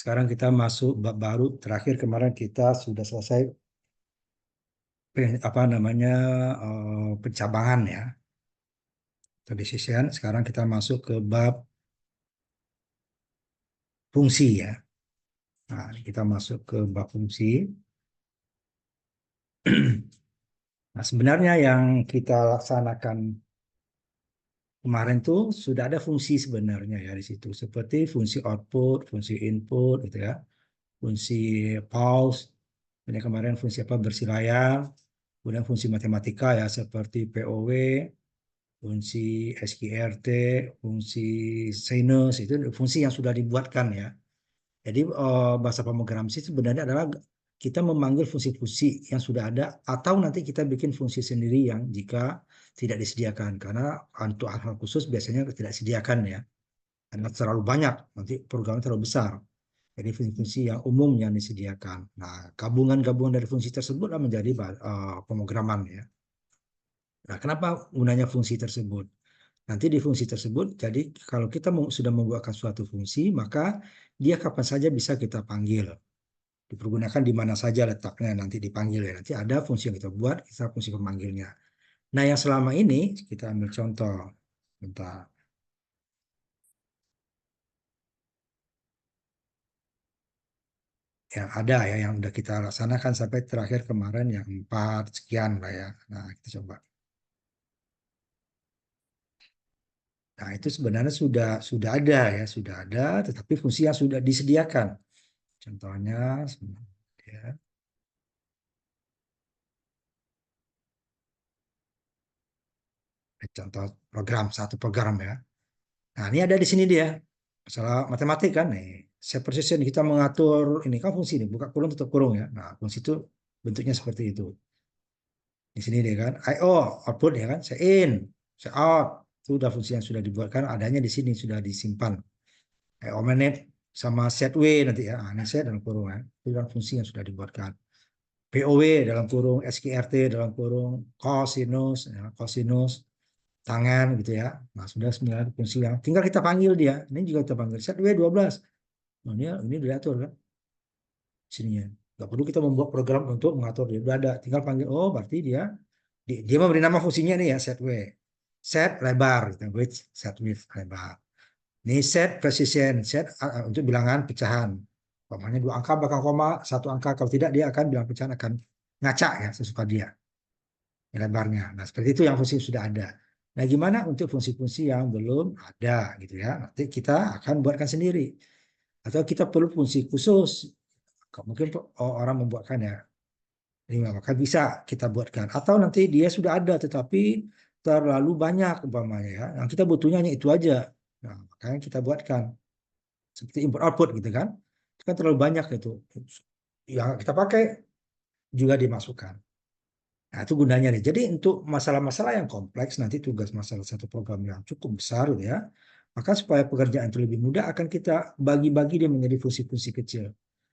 Sekarang kita masuk bab baru. Terakhir kemarin kita sudah selesai pencabangan ya, atau decision. Sekarang kita masuk ke bab fungsi ya. Nah, kita masuk ke bab fungsi. Nah, sebenarnya yang kita laksanakan kemarin tuh sudah ada fungsi sebenarnya ya di situ, seperti fungsi output, fungsi input, gitu ya, fungsi pause, ini kemarin fungsi apa bersih layar, kemudian fungsi matematika ya seperti POW, fungsi SQRT, fungsi sinus, itu fungsi yang sudah dibuatkan ya. Jadi bahasa pemrograman sebenarnya adalah kita memanggil fungsi-fungsi yang sudah ada atau nanti kita bikin fungsi sendiri yang jika tidak disediakan. Karena untuk hal khusus biasanya tidak disediakan ya. Karena terlalu banyak, nanti programnya terlalu besar. Jadi fungsi-fungsi yang umum yang disediakan. Nah, gabungan-gabungan dari fungsi tersebut menjadi pemrograman ya. Nah, kenapa gunanya fungsi tersebut? Nanti di fungsi tersebut, jadi kalau kita sudah membuatkan suatu fungsi, maka dia kapan saja bisa kita panggil. Dipergunakan di mana saja letaknya nanti dipanggil ya. Nanti ada fungsi yang kita buat, kita fungsi pemanggilnya. Nah, yang selama ini kita ambil contoh. Bentar. Yang ada ya, yang udah kita laksanakan sampai terakhir kemarin yang 4 sekian lah ya. Nah, kita coba. Nah, itu sebenarnya sudah ada ya, sudah ada, tetapi fungsi yang sudah disediakan. Contohnya, ya, contoh program, satu program ya. Nah, ini ada di sini dia. Masalah matematik kan nih. Set precision kita mengatur ini kan fungsi ini, buka kurung tutup kurung ya. Nah, fungsi itu bentuknya seperti itu. Di sini dia kan IO output ya kan, saya in, saya out. Itu sudah fungsi yang sudah dibuatkan adanya di sini sudah disimpan. IO manage sama set W nanti ya. Nah, ini set dalam kurung ya. Itu kan fungsi yang sudah dibuatkan. POW dalam kurung, SQRT dalam kurung, cosinus, ya, cosinus, tangan gitu ya. Nah, sudah 9 fungsi yang tinggal kita panggil dia. Ini juga kita panggil set W12. Nah, ini diatur kan sininya. Nggak perlu kita membuat program untuk mengatur dia. Udah ada, tinggal panggil. Oh, berarti dia memberi nama fungsinya nih ya set W. Set lebar, gitu. Width, set width lebar. Ini set precision, set untuk bilangan pecahan. Umpamanya 2 angka bakal koma, 1 angka. Kalau tidak dia akan bilang pecahan akan ngacak ya sesuka dia lebarnya. Nah, seperti itu yang fungsi sudah ada. Nah, gimana untuk fungsi-fungsi yang belum ada gitu ya. Nanti kita akan buatkan sendiri. Atau kita perlu fungsi khusus. Mungkin orang membuatkan ya. Ini maka bisa kita buatkan. Atau nanti dia sudah ada tetapi terlalu banyak umpamanya ya. Yang kita butuhnya hanya itu aja. Nah, makanya kita buatkan. Seperti input output gitu kan. Itu kan terlalu banyak itu. Yang kita pakai juga dimasukkan. Nah, itu gunanya nih. Jadi untuk masalah-masalah yang kompleks, nanti tugas masalah satu program yang cukup besar gitu ya, maka supaya pekerjaan itu lebih mudah akan kita bagi-bagi dia menjadi fungsi-fungsi kecil.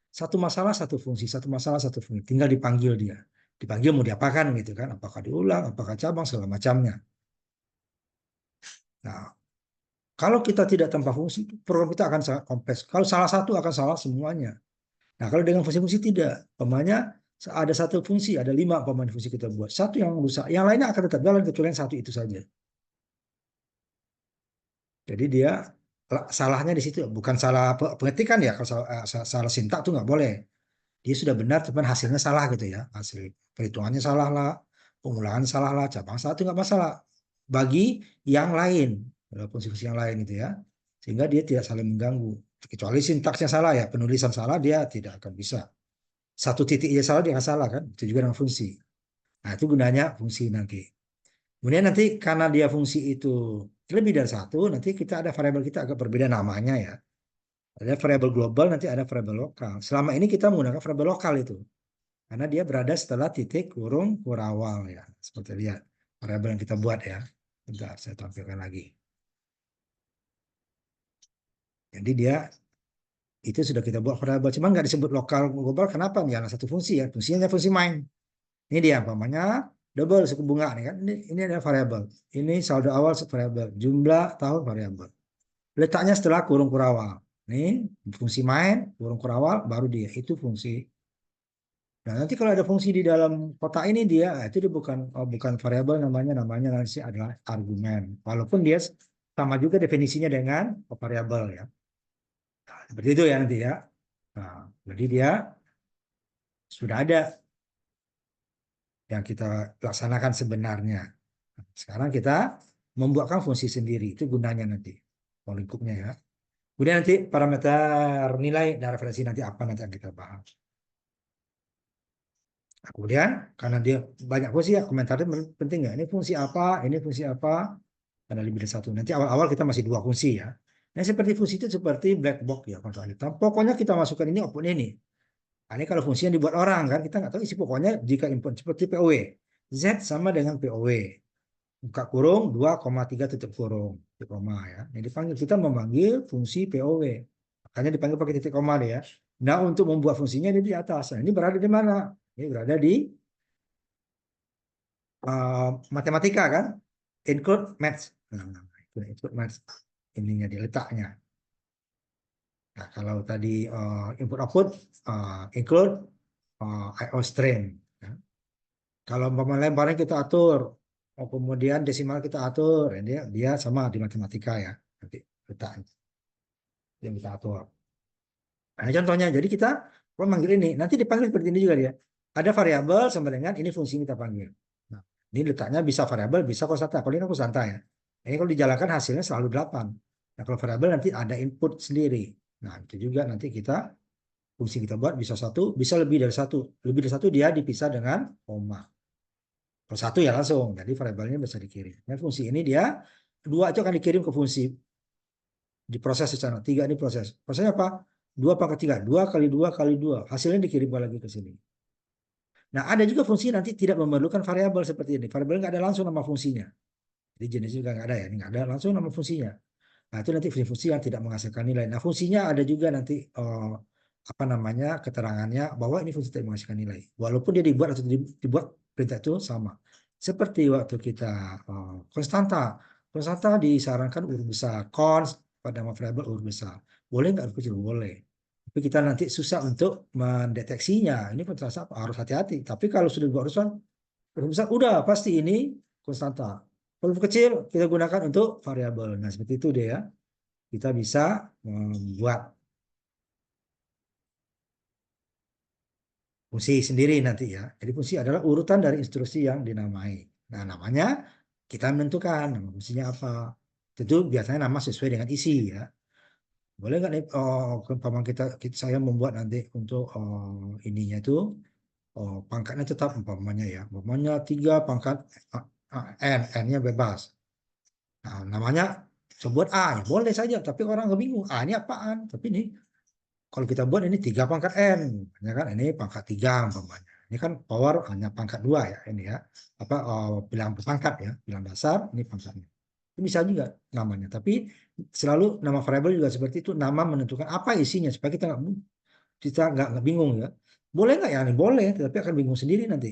Satu masalah, satu fungsi, satu masalah, satu fungsi. Tinggal dipanggil dia. Dipanggil mau diapakan gitu kan, apakah diulang, apakah cabang, segala macamnya. Nah, kalau kita tidak tanpa fungsi, program kita akan sangat kompleks. Kalau salah satu akan salah semuanya. Nah, kalau dengan fungsi-fungsi tidak. Umpamanya ada satu fungsi, ada 5 pemain fungsi kita buat. Satu yang rusak, yang lainnya akan tetap jalan kecuali yang satu itu saja. Jadi dia salahnya di situ, bukan salah pengetikan ya. Kalau salah sintak tuh nggak boleh. Dia sudah benar, cuman hasilnya salah gitu ya. Hasil perhitungannya salah lah, pengulangan salah lah, cabang salah itu nggak masalah. Bagi yang lain, fungsi-fungsi yang lain gitu ya. Sehingga dia tidak saling mengganggu. Kecuali sintaksnya salah ya, penulisan salah dia tidak akan bisa. Satu titik aja salah dia akan salah kan. Itu juga dengan fungsi. Nah, itu gunanya fungsi nanti. Kemudian nanti karena dia fungsi itu lebih dari satu, nanti kita ada variabel kita agak berbeda namanya ya. Ada variabel global, nanti ada variabel lokal. Selama ini kita menggunakan variabel lokal itu. Karena dia berada setelah titik kurung kurawal ya. Seperti lihat variabel yang kita buat ya. Bentar, saya tampilkan lagi. Jadi dia itu sudah kita buat variabel, cuman nggak disebut lokal global. Kenapa? Nih, satu fungsi ya. Fungsinya fungsi main. Ini dia, umpamanya double suku bunga nih kan. Ini ada variabel. Ini saldo awal variabel. Jumlah tahun variabel. Letaknya setelah kurung kurawal. Ini fungsi main, kurung kurawal, baru dia. Itu fungsi. Nah, nanti kalau ada fungsi di dalam kotak ini dia, itu dia bukan variabel namanya nanti adalah argumen. Walaupun dia sama juga definisinya dengan variabel ya. Nah, seperti itu ya nanti ya. Nah, jadi dia sudah ada yang kita laksanakan sebenarnya. Sekarang kita membuatkan fungsi sendiri. Itu gunanya nanti. Kalau lingkupnya ya. Kemudian nanti parameter nilai dan referensi nanti apa nanti yang kita bahas. Nah, kemudian karena dia banyak fungsi ya komentarnya penting ya. Ini fungsi apa? Ini fungsi apa? Ada lebih dari satu. Nanti awal-awal kita masih dua fungsi ya. Nah, seperti fungsi itu seperti black box ya kontrol hitam. Pokoknya kita masukkan ini output ini. Nah, ini kalau fungsinya dibuat orang kan kita nggak tahu isi pokoknya jika input seperti POW. Z sama dengan POW. Buka kurung 2,3 tutup kurung. Titik koma ya. Ini dipanggil kita memanggil fungsi POW. Makanya dipanggil pakai titik koma ya. Nah, untuk membuat fungsinya ini di atas. Nah, ini berada di mana? Ini berada di matematika kan? Include math. Nah, itu include math ininya dia letaknya. Nah, kalau tadi input output include IO stream. Ya. Kalau lembaran kita atur, kemudian desimal kita atur, ya, dia sama di matematika ya. Nanti letaknya yang kita atur. Nah, ini contohnya, jadi kita memanggil ini, nanti dipanggil seperti ini juga dia. Ada variabel sama dengan ini fungsi kita panggil. Nah, ini letaknya bisa variabel, bisa konstanta. Kalau ini konstanta ya. Ini kalau dijalankan hasilnya selalu 8. Nah, kalau variabel nanti ada input sendiri. Nah, itu juga nanti kita fungsi kita buat bisa satu, bisa lebih dari satu. Lebih dari satu dia dipisah dengan koma. Kalau satu ya langsung, jadi variabelnya bisa dikirim. Nah, fungsi ini dia dua itu akan dikirim ke fungsi diproses secara tiga ini proses. Prosesnya apa? 2 pangkat 3, 2 kali 2 kali 2. Hasilnya dikirim lagi ke sini. Nah, ada juga fungsi nanti tidak memerlukan variabel seperti ini. Variabel nggak ada langsung nama fungsinya. Jadi jenis juga nggak ada ya, ini nggak ada langsung nama fungsinya. Nah, itu nanti fungsi yang tidak menghasilkan nilai. Nah, fungsinya ada juga nanti apa namanya keterangannya bahwa ini fungsi tidak menghasilkan nilai. Walaupun dia dibuat atau dibuat perintah itu sama. Seperti waktu kita konstanta. Konstanta disarankan huruf besar. Const pada nama variabel huruf besar. Boleh nggak huruf kecil? Boleh. Tapi kita nanti susah untuk mendeteksinya. Ini konstanta harus hati-hati. Tapi kalau sudah dibuat huruf besar, udah pasti ini konstanta. Huruf kecil kita gunakan untuk variabel. Nah, seperti itu deh ya. Kita bisa membuat fungsi sendiri nanti ya. Jadi fungsi adalah urutan dari instruksi yang dinamai. Nah, namanya kita menentukan nama fungsinya apa. Tentu biasanya nama sesuai dengan isi ya. Boleh nggak nih umpama saya membuat nanti untuk ininya itu pangkatnya tetap umpamanya ya. Umpamanya 3 pangkat n-nya bebas. Nah, namanya sebut A ya boleh saja, tapi orang nggak bingung. A ini apaan? Tapi ini kalau kita buat ini 3 pangkat N, ya kan? Ini pangkat 3 umpamanya. Ini kan power hanya pangkat 2 ya ini ya. Apa bilang pangkat ya, bilang dasar ini pangkatnya. Itu bisa juga namanya. Tapi selalu nama variabel juga seperti itu, nama menentukan apa isinya supaya kita nggak bingung ya. Boleh nggak ya? Ini boleh, tapi akan bingung sendiri nanti.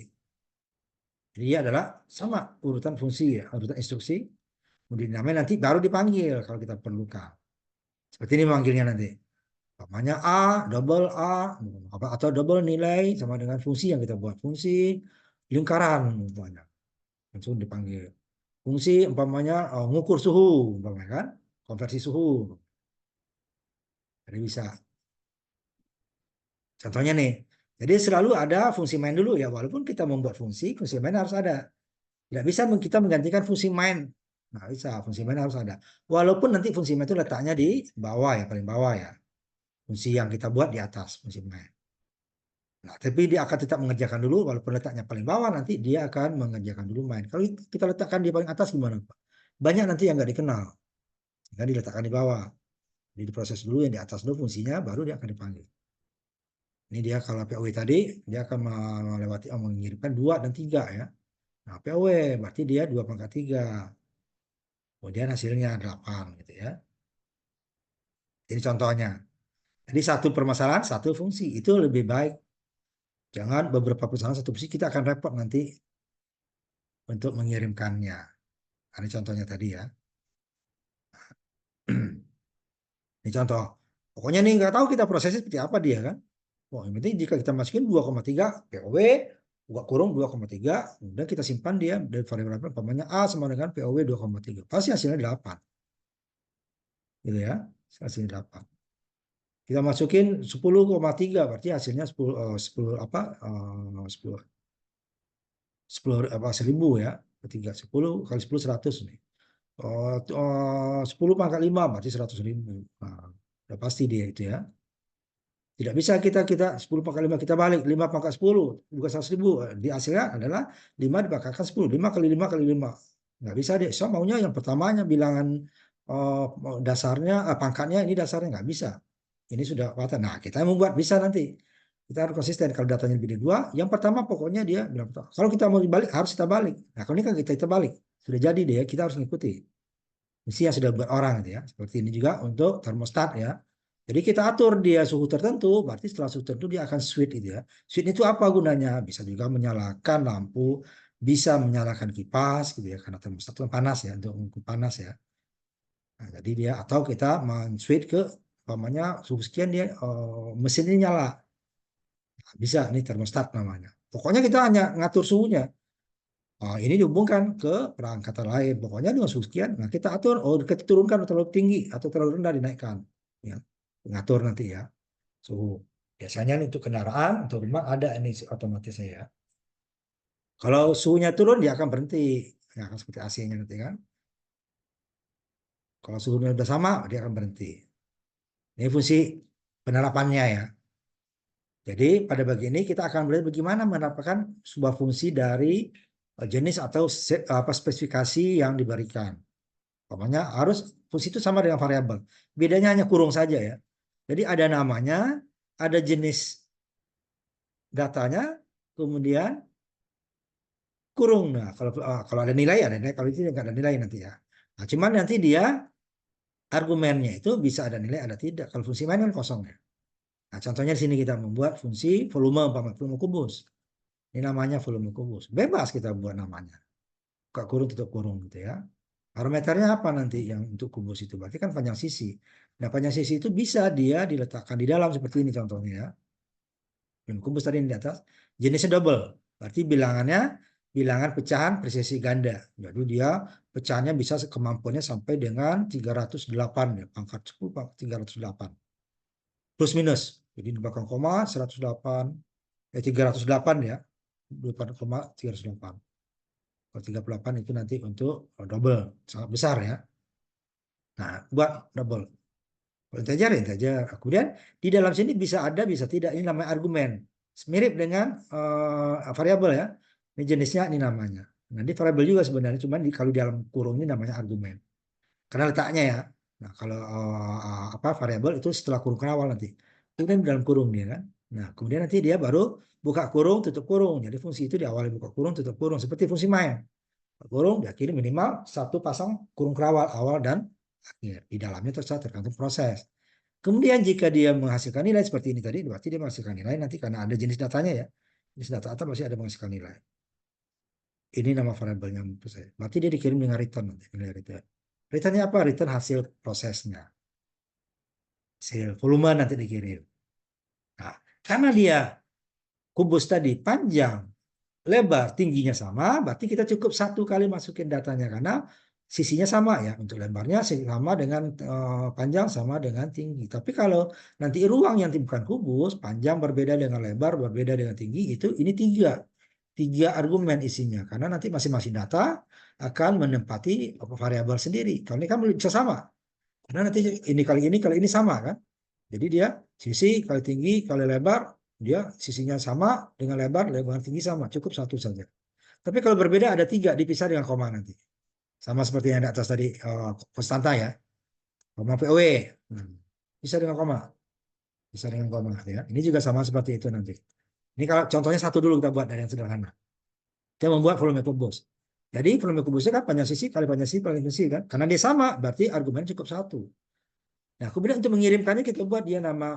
Jadi dia adalah sama urutan fungsi ya, urutan instruksi. Kemudian namanya nanti baru dipanggil kalau kita perlukan. Seperti ini memanggilnya nanti. Namanya A, double A, atau double nilai sama dengan fungsi yang kita buat. Fungsi lingkaran umpamanya. Langsung dipanggil. Fungsi umpamanya ngukur suhu, umpamanya kan. Konversi suhu. Jadi bisa. Contohnya nih. Jadi selalu ada fungsi main dulu ya. Walaupun kita membuat fungsi main harus ada. Tidak bisa kita menggantikan fungsi main. Nah, bisa. Fungsi main harus ada. Walaupun nanti fungsi main itu letaknya di bawah ya, paling bawah ya. Fungsi yang kita buat di atas fungsi main. Nah, tapi dia akan tetap mengerjakan dulu, walaupun letaknya paling bawah, nanti dia akan mengerjakan dulu main. Kalau kita letakkan di paling atas gimana, Pak? Banyak nanti yang nggak dikenal. Nggak diletakkan di bawah. Jadi diproses dulu yang di atas dulu fungsinya, baru dia akan dipanggil. Ini dia kalau POW tadi, dia akan melewati, mengirimkan 2 dan 3 ya. Nah, POW berarti dia 2 pangkat 3. Kemudian hasilnya 8 gitu ya. Ini contohnya. Jadi satu permasalahan, satu fungsi. Itu lebih baik. Jangan beberapa permasalahan satu fungsi, kita akan repot nanti untuk mengirimkannya. Ini contohnya tadi ya. Ini contoh. Pokoknya nih nggak tahu kita prosesnya seperti apa dia kan. Wah, yang penting jika kita masukin 2,3 POW, buka kurung 2,3, kemudian kita simpan dia dari variabel apa, umpamanya A sama dengan POW 2,3. Pasti hasilnya 8. Gitu ya. Hasilnya 8. Kita masukin 10,3 berarti hasilnya 10, 10 apa? 10 10 apa 1000 ya. Ketiga 10 kali 10 100 nih. 10 pangkat 5 berarti 100.000. Nah, udah pasti dia itu ya. Tidak bisa kita 10 pangkat 5 kita balik 5 pangkat 10 bukan 100.000. Di hasilnya adalah 5 dipangkatkan 10. 5 kali 5 kali 5. Nggak bisa deh. So maunya yang pertamanya bilangan eh, dasarnya pangkatnya ini dasarnya nggak bisa. Ini sudah patah. Nah, kita membuat bisa nanti. Kita harus konsisten. Kalau datanya lebih dari 2, yang pertama pokoknya dia bilang, kalau kita mau dibalik harus kita balik. Nah, kalau ini kan kita balik. Sudah jadi deh, kita harus mengikuti. Misi yang sudah buat orang gitu ya. Seperti ini juga untuk termostat ya. Jadi kita atur dia suhu tertentu, berarti setelah suhu tertentu dia akan switch gitu ya. Switch itu apa gunanya? Bisa juga menyalakan lampu, bisa menyalakan kipas gitu ya, karena termostat itu panas ya, untuk mengukur panas ya. Nah, jadi dia atau kita men-switch ke umpamanya suhu sekian dia mesin ini nyala. Nah, bisa nih termostat namanya. Pokoknya kita hanya ngatur suhunya. Nah, ini dihubungkan ke perangkatan lain. Pokoknya dengan suhu sekian, nah kita atur, oh kita turunkan terlalu tinggi atau terlalu rendah dinaikkan. Ya, ngatur nanti ya suhu. Biasanya untuk kendaraan, untuk rumah ada ini otomatisnya ya. Kalau suhunya turun dia akan berhenti. Ya, akan seperti AC-nya nanti kan. Kalau suhunya udah sama dia akan berhenti. Ini fungsi penerapannya ya. Jadi pada bagian ini kita akan melihat bagaimana menerapkan sebuah fungsi dari jenis atau apa spesifikasi yang diberikan. Pokoknya harus fungsi itu sama dengan variabel. Bedanya hanya kurung saja ya. Jadi ada namanya, ada jenis datanya, kemudian kurung. Nah, kalau ada nilai ada nilai, kalau itu nggak ada nilai nanti ya. Nah, cuman nanti dia argumennya itu bisa ada nilai, ada tidak. Kalau fungsi main kan kosong ya. Nah, contohnya di sini kita membuat fungsi volume, volume kubus. Ini namanya volume kubus. Bebas kita buat namanya. Buka kurung, tutup kurung gitu ya. Parameternya apa nanti yang untuk kubus itu? Berarti kan panjang sisi. Nah, panjang sisi itu bisa dia diletakkan di dalam seperti ini contohnya ya. Yang kubus tadi di atas. Jenisnya double. Berarti bilangan pecahan presisi ganda. Jadi dia pecahannya bisa kemampuannya sampai dengan 308 ya. Pangkat 10 pangkat 308. Plus minus. Jadi di belakang koma 108. 308 ya. 8,308. Kalau 38 itu nanti untuk double. Sangat besar ya. Nah, buat double. Kalau integer, integer. Kemudian di dalam sini bisa ada, bisa tidak. Ini namanya argumen. Mirip dengan variabel ya. Ini jenisnya, ini namanya. Nanti variabel juga sebenarnya, cuman kalau di dalam kurung ini namanya argumen. Karena letaknya ya. Nah, kalau apa variabel itu setelah kurung awal nanti. Kemudian dalam kurung dia kan. Nah, kemudian nanti dia baru buka kurung, tutup kurung. Jadi fungsi itu diawali buka kurung, tutup kurung. Seperti fungsi main. Kurung diakhiri minimal satu pasang kurung kerawal awal dan akhir. Di dalamnya tergantung proses. Kemudian jika dia menghasilkan nilai seperti ini tadi, berarti dia menghasilkan nilai nanti karena ada jenis datanya ya. Jenis data atas pasti ada menghasilkan nilai. Ini nama variabelnya menurut saya. Berarti dia dikirim dengan return nanti, nilai return. Returnnya apa? Return hasil prosesnya. Hasil volume nanti dikirim. Nah, karena dia kubus tadi panjang, lebar, tingginya sama, berarti kita cukup satu kali masukin datanya karena sisinya sama ya. Untuk lebarnya sama dengan panjang sama dengan tinggi. Tapi kalau nanti ruang yang bukan kubus, panjang berbeda dengan lebar, berbeda dengan tinggi, itu ini tiga argumen isinya. Karena nanti masing-masing data akan menempati variabel sendiri. Kalau ini kan bisa sama. Karena nanti kali ini sama kan. Jadi dia sisi kali tinggi kali lebar, dia sisinya sama dengan lebar, lebar tinggi sama, cukup satu saja. Tapi kalau berbeda ada tiga dipisah dengan koma nanti. Sama seperti yang di atas tadi konstanta ya, koma POW. Bisa dengan koma, bisa dengan koma ya. Ini juga sama seperti itu nanti. Ini kalau contohnya satu dulu kita buat dari yang sederhana. Kita membuat volume kubus. Jadi volume kubusnya kan panjang sisi kali panjang sisi kan. Karena dia sama, berarti argumen cukup satu. Nah, kemudian untuk mengirimkannya kita buat dia nama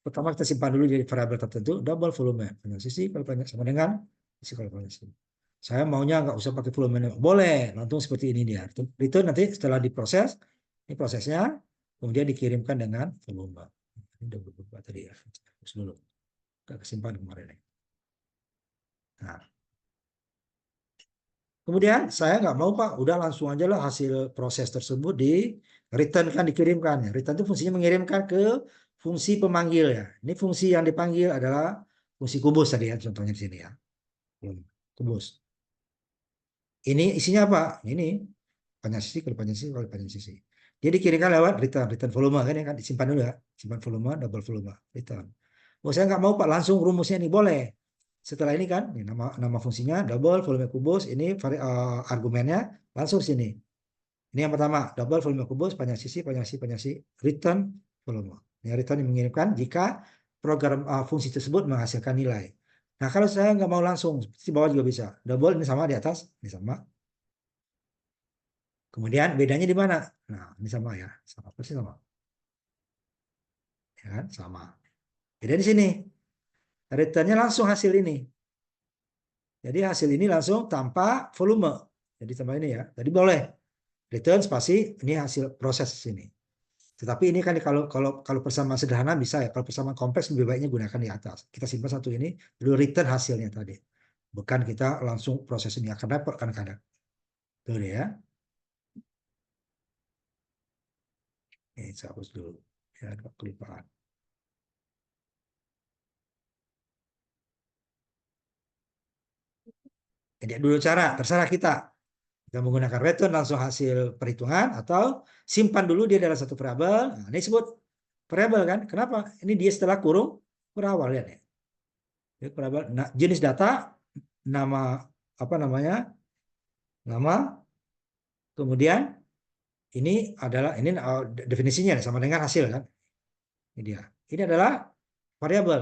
pertama kita simpan dulu di variabel tertentu double volume panjang sisi kalau panjang sama dengan sisi kalau panjang sisi. Saya maunya nggak usah pakai volume boleh langsung seperti ini dia. Itu nanti setelah diproses ini prosesnya kemudian dikirimkan dengan volume. Ini udah berubah tadi ya. Hapus dulu. Gak kesimpan kemarin. Nah, kemudian saya nggak mau Pak, udah langsung aja lah hasil proses tersebut di return kan dikirimkan. Ya. Return itu fungsinya mengirimkan ke fungsi pemanggil ya. Ini fungsi yang dipanggil adalah fungsi kubus tadi ya, contohnya di sini ya. Kubus. Ini isinya apa? Ini panjang sisi, kalau panjang sisi, kalau panjang sisi. Dia dikirimkan lewat return, return volume kan ya kan disimpan dulu ya, simpan volume, double volume, return. Oh saya nggak mau Pak langsung rumusnya ini boleh. Setelah ini kan ini nama fungsinya double volume kubus, ini argumennya langsung sini. Ini yang pertama double volume kubus panjang sisi return volume. Ini return yang mengirimkan jika program fungsi tersebut menghasilkan nilai. Nah kalau saya nggak mau langsung di bawah juga bisa double ini sama di atas ini sama. Kemudian bedanya di mana? Nah, ini sama ya. Sama persis sama. Ya kan? Sama. Beda di sini. Returnnya langsung hasil ini. Jadi hasil ini langsung tanpa volume. Jadi tambah ini ya. Jadi boleh return spasi ini hasil proses sini. Tetapi ini kan kalau persamaan sederhana bisa ya. Kalau persamaan kompleks lebih baiknya gunakan di atas. Kita simpan satu ini, lalu return hasilnya tadi. Bukan kita langsung proses ini akan repot kan kadang. Tuh ya. Ini saya hapus dulu. Ya, ada kelupaan. Jadi dulu cara, terserah kita. Kita menggunakan return langsung hasil perhitungan atau simpan dulu dia dalam satu variabel. Nah, ini disebut variabel kan? Kenapa? Ini dia setelah kurung variabel lihat ya. Variabel. Nah, jenis data, nama apa namanya? Nama, kemudian ini adalah ini definisinya sama dengan hasil kan? Ini dia. Ini adalah variabel.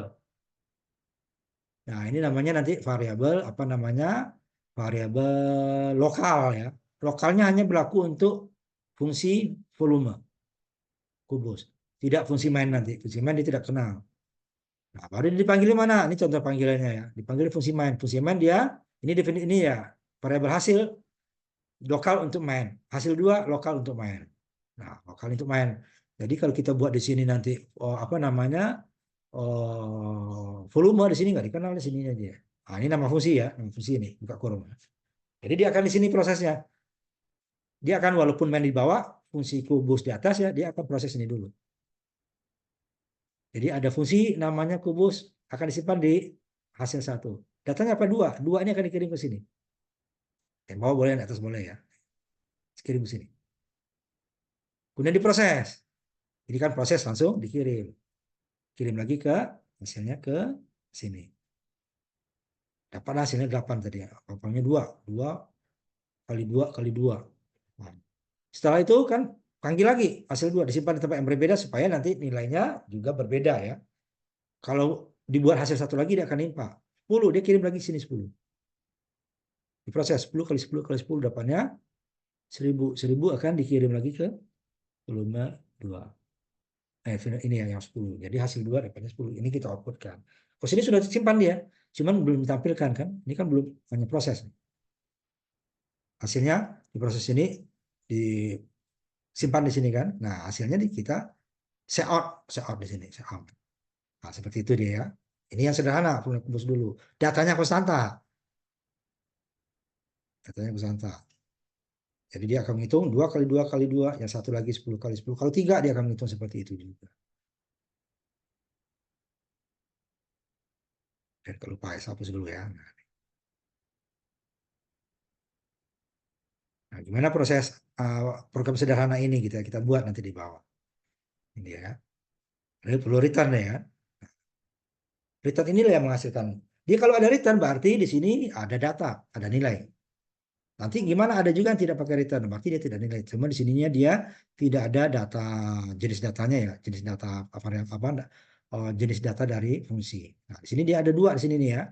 Nah, ini namanya nanti variabel apa namanya? Variabel lokal ya. Lokalnya hanya berlaku untuk fungsi volume kubus. Tidak fungsi main nanti. Fungsi main dia tidak kenal. Nah, baru dipanggil mana? Ini contoh panggilannya ya. Dipanggil fungsi main. Fungsi main dia ini definisi ini ya. Variabel hasil lokal untuk main. Hasil dua lokal untuk main. Nah, lokal untuk main. Jadi kalau kita buat di sini nanti apa namanya? Volume di sini nggak dikenal di sini aja. Nah, ini nama fungsi ya, nama fungsi ini buka kurung. Jadi dia akan di sini prosesnya. Dia akan walaupun main di bawah, fungsi kubus di atas ya, dia akan proses ini dulu. Jadi ada fungsi namanya kubus akan disimpan di hasil satu. Datanya apa dua? Dua ini akan dikirim ke sini. Yang bawah boleh, yang atas boleh ya. Dikirim ke sini. Kemudian diproses. Jadi kan proses langsung dikirim. Kirim lagi ke hasilnya ke sini. Dapat hasilnya 8 tadi ya. Apanya 2. 2 kali 2 kali 2. Nah, setelah itu kan panggil lagi hasil 2 disimpan di tempat yang berbeda supaya nanti nilainya juga berbeda ya. Kalau dibuat hasil satu lagi dia akan nimpa. 10 dia kirim lagi sini 10. Diproses 10 kali 10 kali 10 dapatnya 1000. 1000 akan dikirim lagi ke volume 2. Ini yang 10. Jadi hasil 2 dapatnya 10. Ini kita outputkan. Kos ini sudah disimpan dia, cuman belum ditampilkan kan. Ini kan belum hanya proses. Hasilnya di proses ini disimpan di sini kan. Nah, hasilnya kita set out di sini, set out. Nah, seperti itu dia ya. Ini yang sederhana, kubus dulu. Datanya konstanta. Datanya konstanta. Jadi dia akan menghitung 2 kali 2 kali 2, yang satu lagi 10 kali 10. Kalau 3 dia akan menghitung seperti itu juga. Dan kalau lupa ya, hapus dulu ya. Nah, gimana proses program sederhana ini kita buat nanti di bawah. Ini ya. Ini perlu return ya. Return inilah yang menghasilkan. Dia kalau ada return berarti di sini ada data, ada nilai. Nanti gimana ada juga yang tidak pakai return, berarti dia tidak nilai. Cuma di sininya dia tidak ada data jenis datanya ya, jenis data apa jenis data dari fungsi. Nah, di sini dia ada dua di sini nih ya.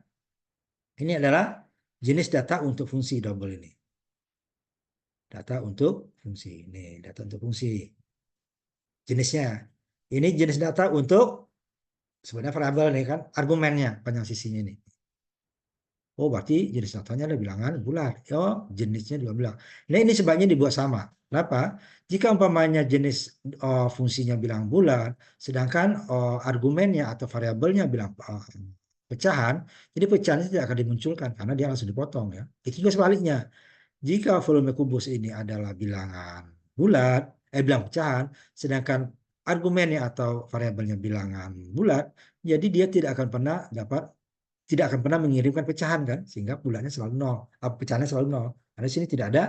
Ini adalah jenis data untuk fungsi double ini. Data untuk fungsi. Ini data untuk fungsi. Jenisnya. Ini jenis data untuk sebenarnya variabel nih kan, argumennya panjang sisinya nih. Oh, berarti jenis datanya ada bilangan bulat. Oh, jenisnya dua bilang. Nah, ini sebaiknya dibuat sama. Kenapa? Jika umpamanya jenis fungsinya bilang bulat, sedangkan argumennya atau variabelnya bilang pecahan, jadi pecahan itu tidak akan dimunculkan karena dia langsung dipotong ya. Itu juga sebaliknya. Jika volume kubus ini adalah bilangan bulat, bilang pecahan, sedangkan argumennya atau variabelnya bilangan bulat, jadi dia tidak akan pernah mengirimkan pecahan kan, sehingga bulatnya selalu nol, pecahannya selalu nol. Karena di sini tidak ada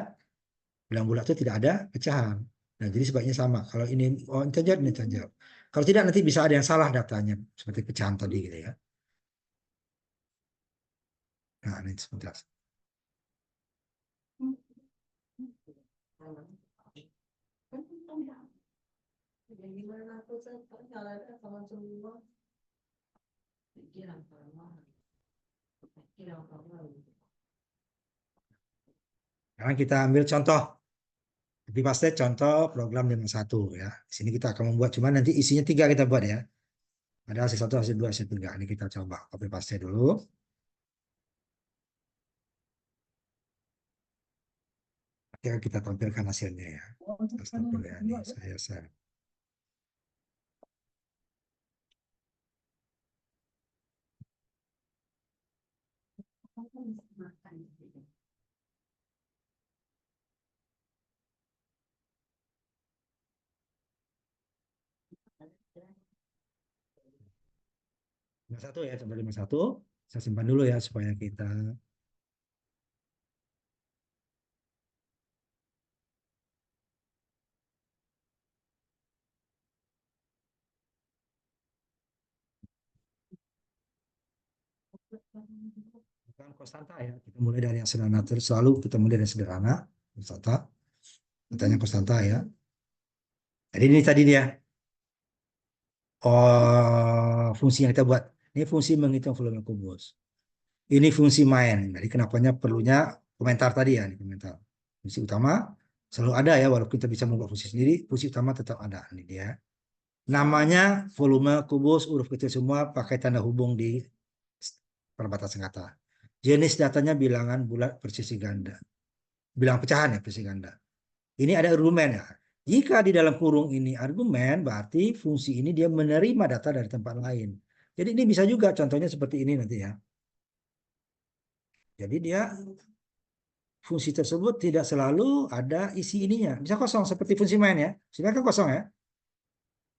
bilang bulat itu tidak ada pecahan. Nah, jadi sebaiknya sama. Kalau ini integer, ini integer. Kalau tidak nanti bisa ada yang salah datanya, seperti pecahan tadi gitu ya. Nah, ini sebentar. Sekarang kita ambil contoh. Copy paste contoh program 51 ya. Di sini kita akan membuat, cuma nanti isinya 3 kita buat ya. Ada hasil 1, hasil 2, hasil 3. Ini kita coba copy paste dulu. Oke, kita tampilkan hasilnya ya. Tampilkan ya. Ini saya share. Satu ya, coba 51. Saya simpan dulu ya supaya kita bukan konstanta ya. Kita mulai dari yang sederhana terus, selalu kita mulai dari sederhana, konstanta. Katanya konstanta ya. Jadi ini tadi dia fungsi yang kita buat. Ini fungsi menghitung volume kubus. Ini fungsi main. Jadi kenapanya perlunya komentar tadi ya, ini komentar. Fungsi utama selalu ada ya, walaupun kita bisa membuat fungsi sendiri, fungsi utama tetap ada. Ini dia. Namanya volume kubus, huruf kecil semua, pakai tanda hubung di perbatasan kata. Jenis datanya bilangan bulat persisi ganda. Bilangan pecahan ya, persisi ganda. Ini ada argumen ya. Jika di dalam kurung ini argumen, berarti fungsi ini dia menerima data dari tempat lain. Jadi ini bisa juga contohnya seperti ini nanti ya. Jadi dia fungsi tersebut tidak selalu ada isi ininya. Bisa kosong seperti fungsi main ya. Sebenarnya kan kosong ya.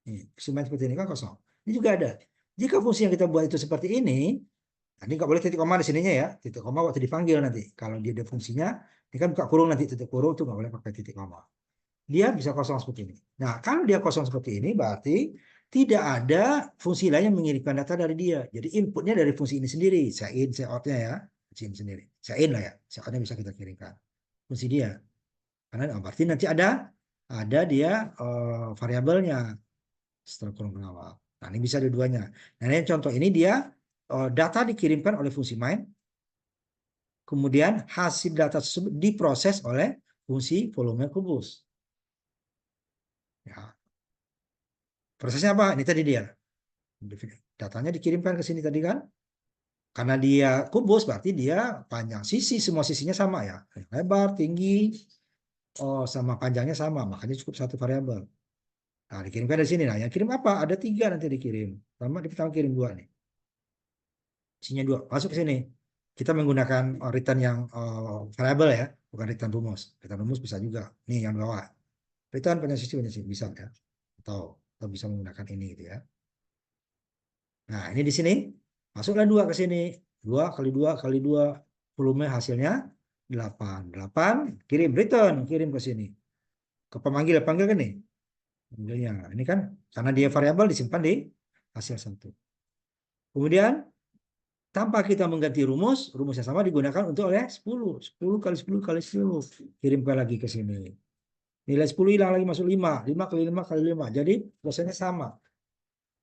Nih, fungsi main seperti ini kan kosong. Ini juga ada. Jika fungsi yang kita buat itu seperti ini, nah ini nggak boleh titik koma di sininya ya. Titik koma waktu dipanggil nanti. Kalau dia ada fungsinya, ini kan buka kurung nanti titik kurung itu nggak boleh pakai titik koma. Dia bisa kosong seperti ini. Nah, kalau dia kosong seperti ini, berarti tidak ada fungsi lain yang mengirimkan data dari dia. Jadi inputnya dari fungsi ini sendiri. Saya in, saya outnya ya. Fungsi ini sendiri. Saya in lah ya. Saya outnya bisa kita kirimkan. Fungsi dia. Karena berarti nanti ada dia variabelnya setelah kurung pengawal. Nah, ini bisa dua-duanya. Nah, ini contoh ini dia data dikirimkan oleh fungsi main, kemudian hasil data tersebut diproses oleh fungsi volume kubus. Ya, prosesnya apa? Ini tadi dia. Datanya dikirimkan ke sini tadi kan. Karena dia kubus berarti dia panjang sisi, semua sisinya sama ya. Lebar, tinggi, sama panjangnya sama. Makanya cukup satu variabel. Nah, dikirimkan dari sini. Nah, yang kirim apa? Ada 3 nanti dikirim. Pertama kirim 2 nih. Isinya 2. Masuk ke sini. Kita menggunakan return yang variabel ya. Bukan return rumus. Return rumus bisa juga. Nih yang bawah. Return punya sisi. Bisa ya. Atau bisa menggunakan ini gitu ya. Nah, ini di sini masuklah 2 ke sini. 2 kali 2 kali 2 volume hasilnya 8. 8 kirim return, kirim ke sini. Ke panggil kan nih. Panggilnya. Ini kan karena dia variabel disimpan di hasil 1. Kemudian tanpa kita mengganti rumus, rumus yang sama digunakan untuk oleh 10. 10 kali 10 kali 10. Kirimkan lagi ke sini. Nilai 10 hilang lagi masuk 5. 5 kali 5 kali 5. Jadi prosesnya sama.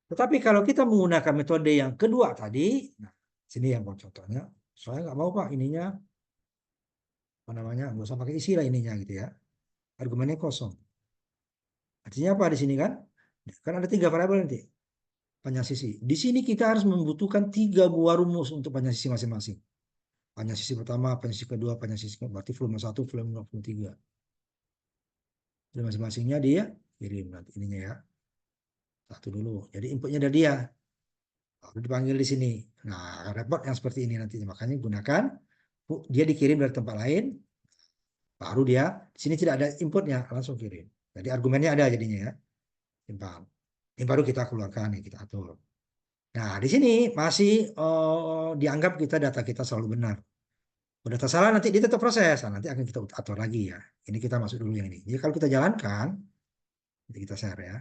Tetapi kalau kita menggunakan metode yang kedua tadi, nah, sini yang contohnya, saya nggak mau Pak ininya, apa namanya, nggak usah pakai isi lah ininya gitu ya. Argumennya kosong. Artinya apa di sini kan? Kan ada 3 variabel nanti, panjang sisi. Di sini kita harus membutuhkan 3 buah rumus untuk panjang sisi masing-masing. Panjang sisi pertama, panjang sisi kedua, panjang sisi kedua. Berarti volume 1, volume 2, volume 3. masing-masingnya dia kirim nanti ininya ya. Satu dulu. Jadi inputnya dari dia. Lalu dipanggil di sini. Nah, report yang seperti ini nanti. Makanya gunakan dia dikirim dari tempat lain, baru dia di sini tidak ada inputnya, langsung kirim. Jadi argumennya ada jadinya ya. Simpan. Ini baru kita keluarkan nih, kita atur. Nah, di sini masih dianggap data kita selalu benar. Kalau data salah nanti dia tetap proses. Nah, nanti akan kita atur lagi ya. Ini kita masuk dulu yang ini. Jadi kalau kita jalankan, nanti kita share ya.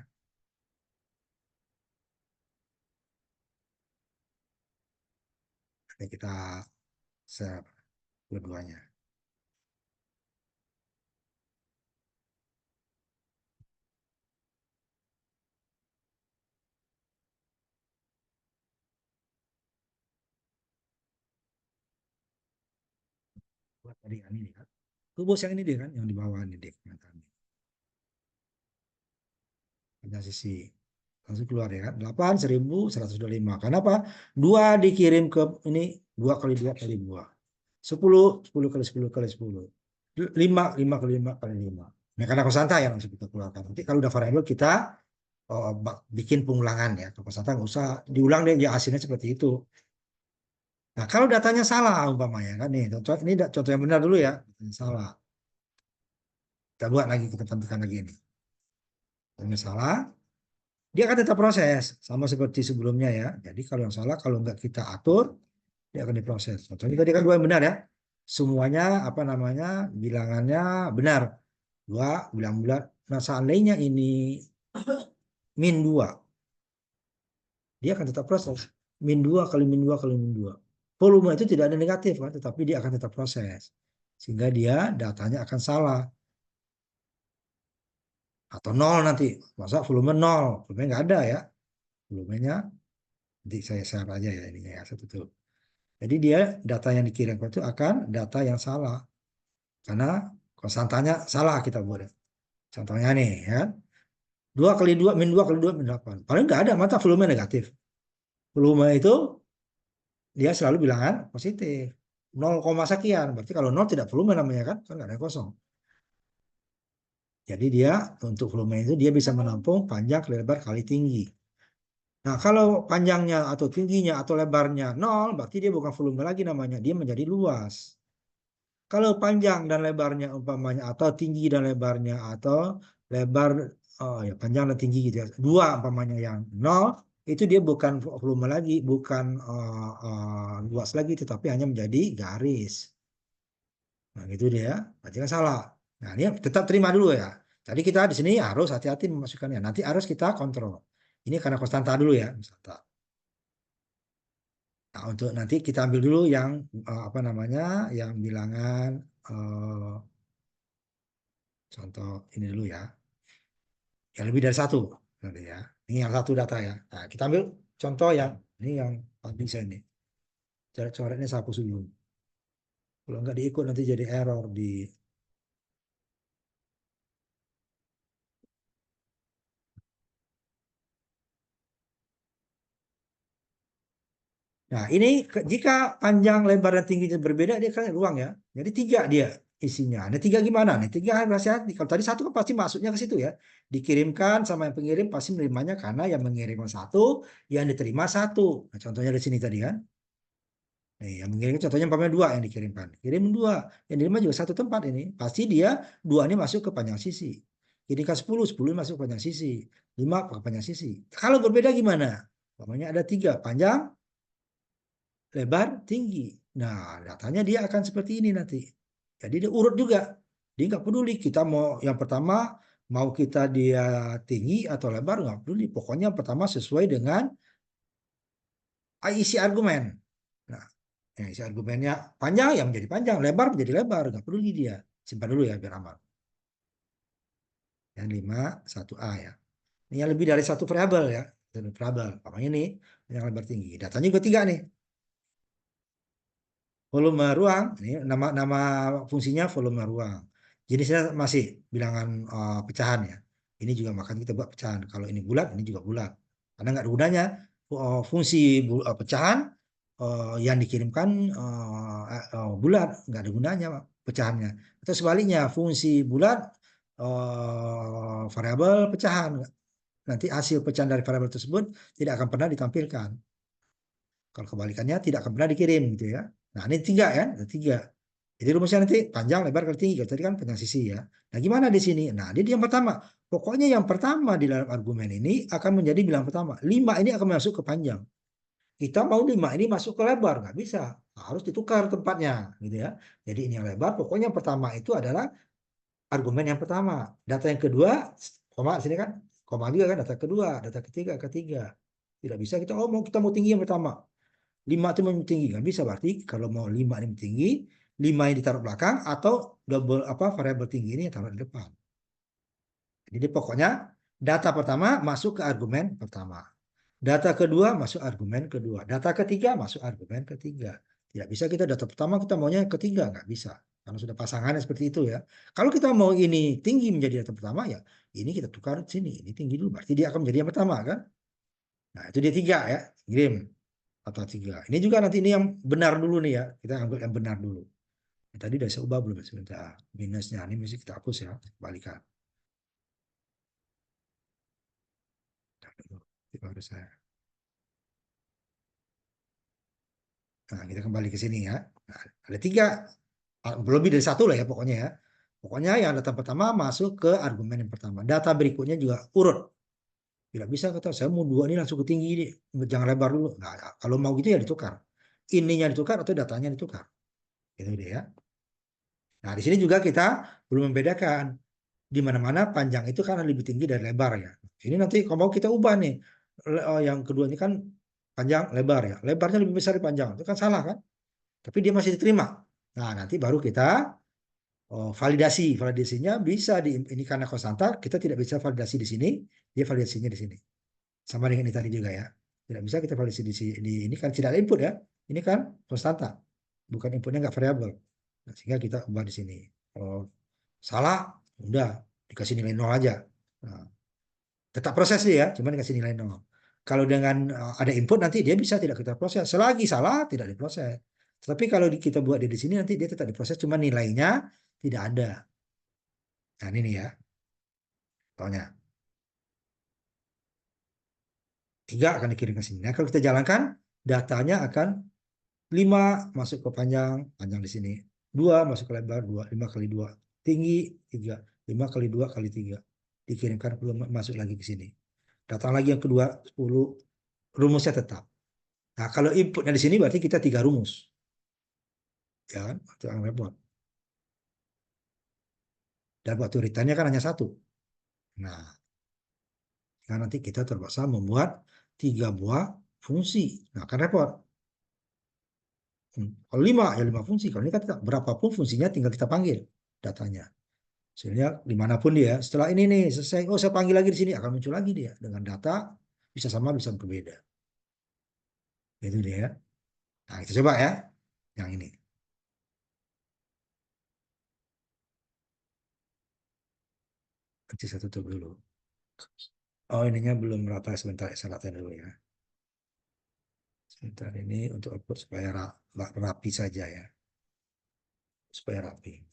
Nanti kita share dua-duanya. Buat tadi kan ini kan. Bos yang ini dia kan, yang di bawah ini dia. Ada sisi. Langsung keluar ya kan. 8.125. Kenapa? 2 dikirim ke ini 2 kali 2 kali 2. 10 kali 10 kali 10. 5 kali 5 kali 5. Nah, karena konstan ya langsung kita keluarkan. Nanti kalau udah variabel kita bikin pengulangan ya. Kalau konstan nggak usah diulang deh, ya hasilnya seperti itu. Nah, kalau datanya salah umpamanya kan nih, contoh ini contoh yang benar dulu ya. Salah. Kita buat lagi, kita tentukan lagi ini. Kalau salah, dia akan tetap proses sama seperti sebelumnya ya. Jadi kalau yang salah, kalau nggak kita atur, dia akan diproses. Contohnya tadi kan 2 yang benar ya. Semuanya apa namanya bilangannya benar. 2 bilang bulat. Nah seandainya ini -2, dia akan tetap proses. -2 kali -2 kali -2. Volume itu tidak ada negatif kan, tetapi dia akan tetap proses. Sehingga dia datanya akan salah. Atau 0 nanti. Masa volume 0? Volume nggak ada ya. Volumenya nanti saya share aja ya ininya ya satu tuh. Jadi dia data yang dikirimkan itu akan data yang salah. Karena konstantanya salah kita buat. Contohnya nih ya. 2 kali 2 -2 kali 2 -8. Paling nggak ada mata volume negatif. Volume itu dia selalu bilangan positif. 0, sekian. Berarti kalau 0 tidak volume namanya kan. Kan nggak ada kosong. Jadi dia untuk volume itu dia bisa menampung panjang, lebar, kali tinggi. Nah kalau panjangnya atau tingginya atau lebarnya 0, berarti dia bukan volume lagi namanya. Dia menjadi luas. Kalau panjang dan lebarnya umpamanya atau tinggi dan lebarnya atau lebar ya panjang dan tinggi gitu ya. 2 umpamanya yang 0 itu dia bukan volume lagi, bukan luas lagi tetapi hanya menjadi garis. Nah, gitu dia. Berarti kan salah. Nah, dia tetap terima dulu ya. Tadi kita di sini harus hati-hati memasukkannya. Nanti harus kita kontrol. Ini karena konstanta dulu ya, konstanta. Nah, untuk nanti kita ambil dulu yang apa namanya, yang bilangan contoh ini dulu ya. Yang lebih dari satu nanti ya. Ini yang satu data ya. Nah, kita ambil contoh yang ini yang paling saya ini. Coret-coretnya saya hapus dulu. Kalau nggak diikut nanti jadi error di. Nah, ini jika panjang, lebar, dan tingginya berbeda, dia kan ruang ya. Jadi 3 dia isinya. Ada 3 gimana? Nih 3 hati-hati. Kalau tadi satu kan pasti masuknya ke situ ya. Dikirimkan sama yang pengirim pasti menerimanya karena yang mengirimkan satu, yang diterima satu. Nah, contohnya di sini tadi kan. Nih, yang mengirimkan contohnya umpamanya 2 yang dikirimkan. Kirim 2. Yang diterima juga satu tempat ini. Pasti dia 2 ini masuk ke panjang sisi. Kirimkan 10, 10 masuk ke panjang sisi. 5 ke panjang sisi. Kalau berbeda gimana? Umpamanya ada 3 panjang, lebar, tinggi. Nah, datanya dia akan seperti ini nanti. Jadi dia urut juga. Dia nggak peduli kita mau yang pertama mau kita dia tinggi atau lebar nggak peduli. Pokoknya yang pertama sesuai dengan isi argumen. Nah, isi argumennya panjang ya menjadi panjang, lebar menjadi lebar, nggak peduli dia. Simpan dulu ya biar aman. Yang 5 1A ya. Ini yang lebih dari satu variabel ya. Satu variabel. Makanya ini yang lebar tinggi. Datanya juga 3 nih. Volume ruang, ini nama fungsinya volume ruang. Jenisnya masih bilangan pecahan ya. Ini juga makan kita buat pecahan. Kalau ini bulat, ini juga bulat. Karena nggak ada gunanya fungsi pecahan yang dikirimkan bulat, nggak ada gunanya pecahannya. Atau sebaliknya, fungsi bulat variabel pecahan. Nanti hasil pecahan dari variabel tersebut tidak akan pernah ditampilkan. Kalau kebalikannya tidak akan pernah dikirim gitu ya. Nah ini tiga kan, ada tiga. Jadi rumusnya nanti panjang, lebar, kali tinggi. Kalau tadi kan panjang sisi ya. Nah gimana di sini? Nah ini yang pertama. Pokoknya yang pertama di dalam argumen ini akan menjadi bilang pertama. 5 ini akan masuk ke panjang. Kita mau 5 ini masuk ke lebar. Nggak bisa. Harus ditukar tempatnya. Gitu ya. Jadi ini yang lebar. Pokoknya yang pertama itu adalah argumen yang pertama. Data yang kedua, koma sini kan. Koma juga kan data kedua. Data ketiga, ketiga. Tidak bisa kita mau tinggi yang pertama. 5 itu lebih tinggi, nggak bisa berarti kalau mau 5 ini lebih tinggi, 5 ini ditaruh belakang atau double apa variabel tinggi ini taruh di depan. Jadi pokoknya data pertama masuk ke argumen pertama. Data kedua masuk argumen kedua. Data ketiga masuk argumen ketiga. Tidak bisa kita data pertama kita maunya yang ketiga, nggak bisa. Karena sudah pasangannya seperti itu ya. Kalau kita mau ini tinggi menjadi data pertama ya, ini kita tukar sini, ini tinggi dulu. Berarti dia akan menjadi yang pertama kan? Nah itu dia tiga ya, kirim atau tiga. Ini juga nanti ini yang benar dulu nih ya. Kita ambil yang benar dulu. Tadi udah saya ubah belum? Sebentar. Minusnya ini mesti kita hapus ya. Balikan. Ntar dulu. Ini baru saya. Nah, kita kembali ke sini ya. Nah, ada tiga. Lebih dari satu lah ya pokoknya ya. Pokoknya yang data pertama masuk ke argumen yang pertama. Data berikutnya juga urut. Tidak bisa kata saya mau dua ini langsung ke tinggi ini. Jangan lebar dulu. Nah, kalau mau gitu ya ditukar. Ininya ditukar atau datanya ditukar. Itu dia ya. Nah, di sini juga kita belum membedakan. Di mana-mana panjang itu kan lebih tinggi dari lebar ya. Ini nanti kalau mau kita ubah nih. Yang kedua ini kan panjang lebar ya. Lebarnya lebih besar dari panjang. Itu kan salah kan? Tapi dia masih diterima. Nah, nanti baru kita validasi. Validasinya bisa di ini karena konstanta, kita tidak bisa validasi di sini, dia validasinya di sini. Sama dengan ini tadi juga ya. Tidak bisa kita validasi di sini. Ini kan tidak ada input ya. Ini kan konstanta. Bukan inputnya nggak variabel. Nah, sehingga kita ubah di sini. Kalau salah, udah dikasih nilai nol aja. Nah, tetap proses dia ya, cuma dikasih nilai nol. Kalau dengan ada input nanti dia bisa tidak kita proses. Selagi salah tidak diproses. Tapi kalau kita buat dia di sini nanti dia tetap diproses, cuma nilainya tidak ada. Nah ini nih ya, contohnya. Tiga akan dikirim ke sini. Nah kalau kita jalankan, datanya akan 5 masuk ke panjang, panjang di sini. 2 masuk ke lebar, 2, 5 kali 2. Tinggi, 3. 5 kali 2 kali 3. Dikirimkan belum masuk lagi ke sini. Datang lagi yang kedua, 10. Rumusnya tetap. Nah, kalau inputnya di sini berarti kita 3 rumus. Ya kan? Itu yang repot. Dan waktu returnnya kan hanya satu. Nah, nanti kita terpaksa membuat 3 buah fungsi. Nah, kan repot. Kalau 5, ya 5 fungsi. Kalau ini kan berapapun fungsinya tinggal kita panggil datanya. Sebenarnya dimanapun dia, setelah ini nih selesai, oh saya panggil lagi di sini, akan muncul lagi dia. Dengan data, bisa sama, bisa berbeda. Itu dia. Nah, kita coba ya. Yang ini. Nanti saya tutup dulu. Oh, ininya belum rata sebentar. Saya ratain dulu ya. Sebentar ini untuk upload supaya rapi saja ya. Supaya rapi.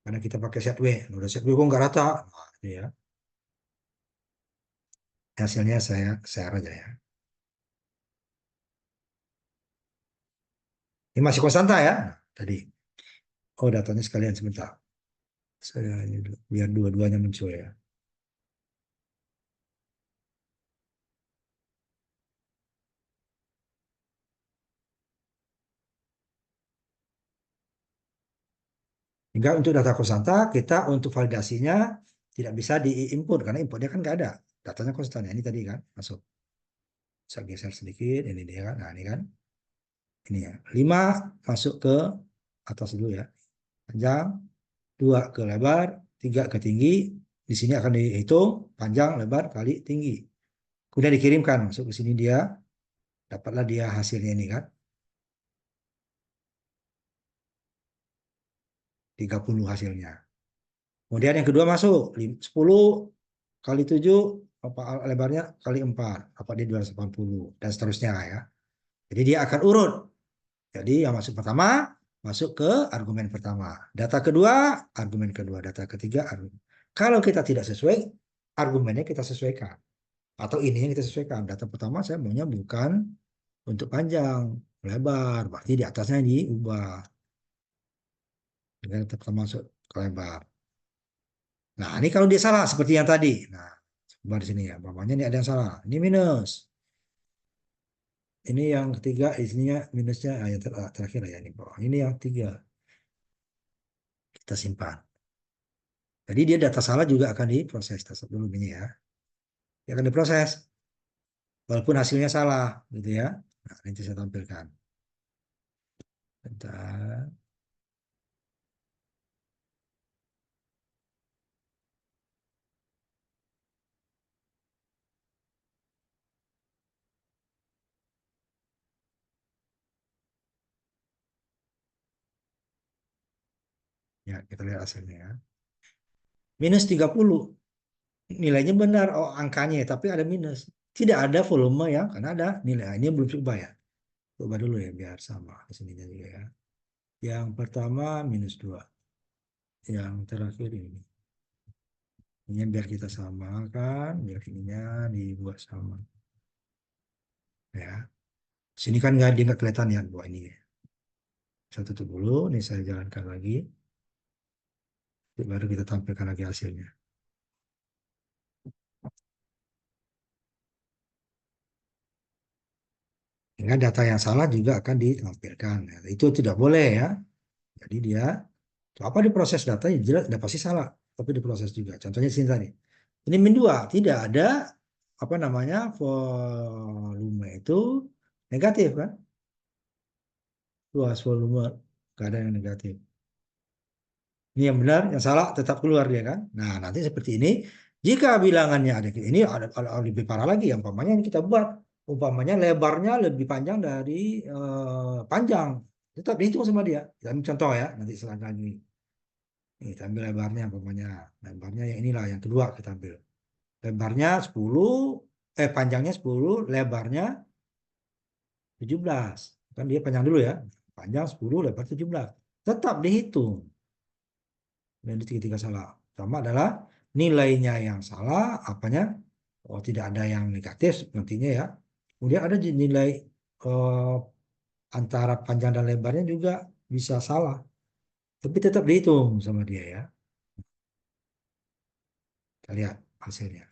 Karena kita pakai set W. Udah set W kok nggak rata. Nah, ini ya. Hasilnya saya share aja ya. Ini masih konstanta ya. Nah, tadi. Oh, datanya sekalian sebentar. Saya ini dulu, biar dua-duanya muncul ya. Hingga untuk data konstanta, kita untuk validasinya tidak bisa di-input karena inputnya kan nggak ada. Datanya konstan ya. Ini tadi kan masuk. Saya geser sedikit. Ini dia kan. Nah, ini kan. Ini ya. 5 masuk ke atas dulu ya. Panjang. 2 ke lebar. 3 ke tinggi. Di sini akan dihitung panjang, lebar, kali tinggi. Kemudian dikirimkan. Masuk ke sini dia. Dapatlah dia hasilnya ini kan. 30 hasilnya. Kemudian yang kedua masuk 10 kali 7 apa lebarnya kali 4 apa dia 280 dan seterusnya ya. Jadi dia akan urut. Jadi yang masuk pertama masuk ke argumen pertama. Data kedua, argumen kedua. Data ketiga, argumen. Kalau kita tidak sesuai, argumennya kita sesuaikan. Atau ininya kita sesuaikan. Data pertama saya maunya bukan untuk panjang, lebar. Berarti di atasnya diubah. Data pertama masuk ke lebar. Nah, ini kalau dia salah seperti yang tadi. Nah, coba di sini ya. Bapaknya ini ada yang salah. Ini minus. Ini yang ketiga, isinya minusnya yang terakhir ya ini bawah. Ini yang tiga kita simpan. Jadi dia data salah juga akan diproses dulu ini ya. Dia akan diproses walaupun hasilnya salah gitu ya. Nah, nanti saya tampilkan. Bentar. Ya, kita lihat hasilnya ya. Minus 30. Nilainya benar, oh angkanya, tapi ada minus. Tidak ada volume ya, karena ada nilai. Ini belum coba ya. Coba dulu ya, biar sama di sininya juga ya. Yang pertama minus 2. Yang terakhir ini. Ini biar kita samakan, biar ininya dibuat sama. Ya. Sini kan nggak kelihatan ya buat ini. Saya tutup dulu, ini saya jalankan lagi. Baru kita tampilkan lagi hasilnya. Dengan data yang salah juga akan ditampilkan. Nah, itu tidak boleh ya. Jadi dia apa diproses data ya jelas udah pasti salah, tapi diproses juga. Contohnya sini tadi. Ini min 2 tidak ada apa namanya volume itu negatif kan? Luas volume nggak ada yang negatif. Ini yang benar, yang salah tetap keluar dia kan. Nah, nanti seperti ini. Jika bilangannya ada ini ada lebih parah lagi. Yang umpamanya yang kita buat, umpamanya lebarnya lebih panjang dari panjang. Tetap dihitung sama dia. Dan contoh ya, nanti selanjutnya ini. Ini kita ambil lebarnya, umpamanya. Lebarnya yang inilah, yang kedua kita ambil. Lebarnya 10, panjangnya 10, lebarnya 17. Kan dia panjang dulu ya. Panjang 10, lebar 17. Tetap dihitung. Dan tiga-tiga salah. Pertama adalah nilainya yang salah, apanya? Oh, tidak ada yang negatif nantinya ya. Kemudian ada nilai eh, antara panjang dan lebarnya juga bisa salah. Tapi tetap dihitung sama dia ya. Kita lihat hasilnya.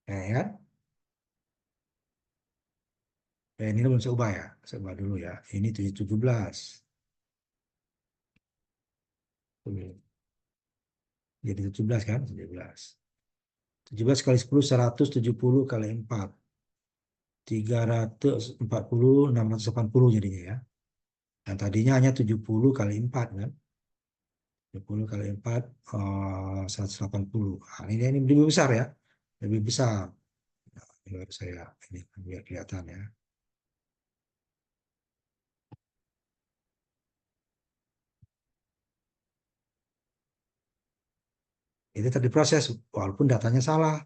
Ya kan? Ini belum saya ubah ya. Saya ubah dulu ya. Ini 17. Jadi 17 kan? 17. 17 kali 10, 170 kali 4. 340, 680 jadinya ya. Dan tadinya hanya 70 kali 4 kan. 70 kali 4, 180. Nah, ini lebih besar ya. Lebih besar. Nah, ini baru saya ini biar kelihatan ya. Ini tadi proses walaupun datanya salah.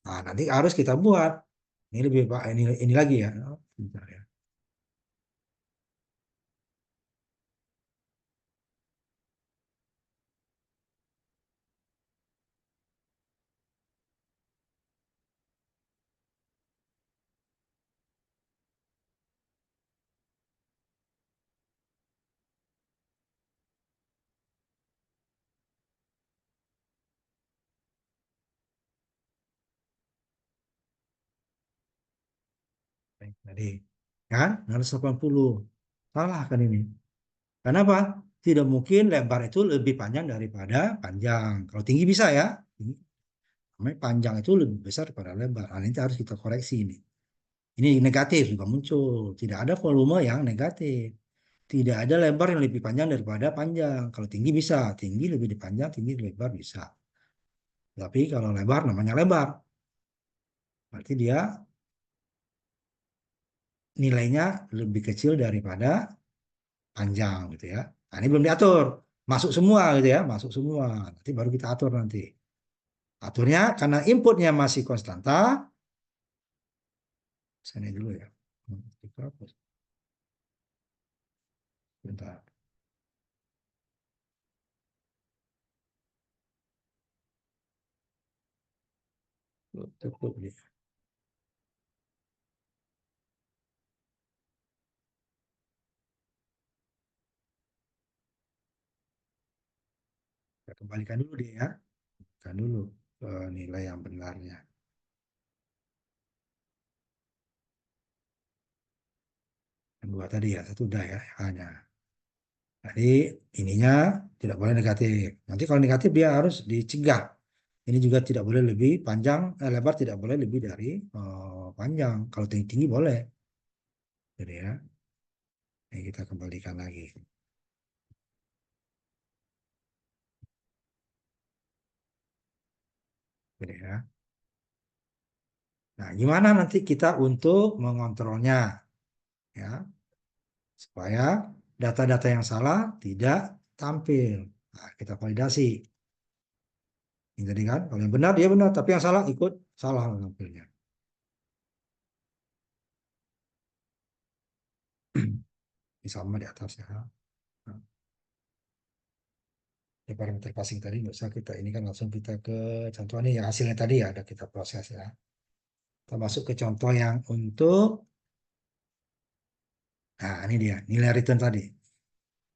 Nah, nanti harus kita buat. Ini lebih Pak, ini lagi ya. Bentar ya. Tadi kan 180. Salah kan ini. Kenapa? Tidak mungkin lebar itu lebih panjang daripada panjang. Kalau tinggi bisa ya. Namanya panjang itu lebih besar daripada lebar. Nah, ini harus kita koreksi ini. Ini negatif juga muncul. Tidak ada volume yang negatif. Tidak ada lebar yang lebih panjang daripada panjang. Kalau tinggi bisa. Tinggi lebih dipanjang, tinggi lebih lebar bisa. Tapi kalau lebar namanya lebar. Berarti dia nilainya lebih kecil daripada panjang gitu ya. Nah, ini belum diatur. Masuk semua gitu ya. Masuk semua. Nanti baru kita atur nanti. Aturnya karena inputnya masih konstanta, Sana dulu ya. Dihapus. Bentar. Tutup dia. Kita kembalikan dulu dia ya. Kembalikan dulu nilai yang benarnya. Yang dua tadi ya, satu udah ya, hanya. Jadi ininya tidak boleh negatif. Nanti kalau negatif dia harus dicegah. Ini juga tidak boleh lebih panjang, lebar tidak boleh lebih dari panjang. Kalau tinggi-tinggi boleh. Jadi ya, ini kita kembalikan lagi. Jadi ya. Nah, gimana nanti kita untuk mengontrolnya ya, supaya data-data yang salah tidak tampil. Nah, kita validasi. Ini tadi kan, kalau yang benar dia benar, tapi yang salah ikut salah tampilnya. Ini sama di atas ya. Nah, ya parameter passing tadi nggak usah kita ini kan langsung kita ke contoh ini ya hasilnya tadi ya ada kita proses ya. Kita masuk ke contoh yang untuk nah ini dia nilai return tadi.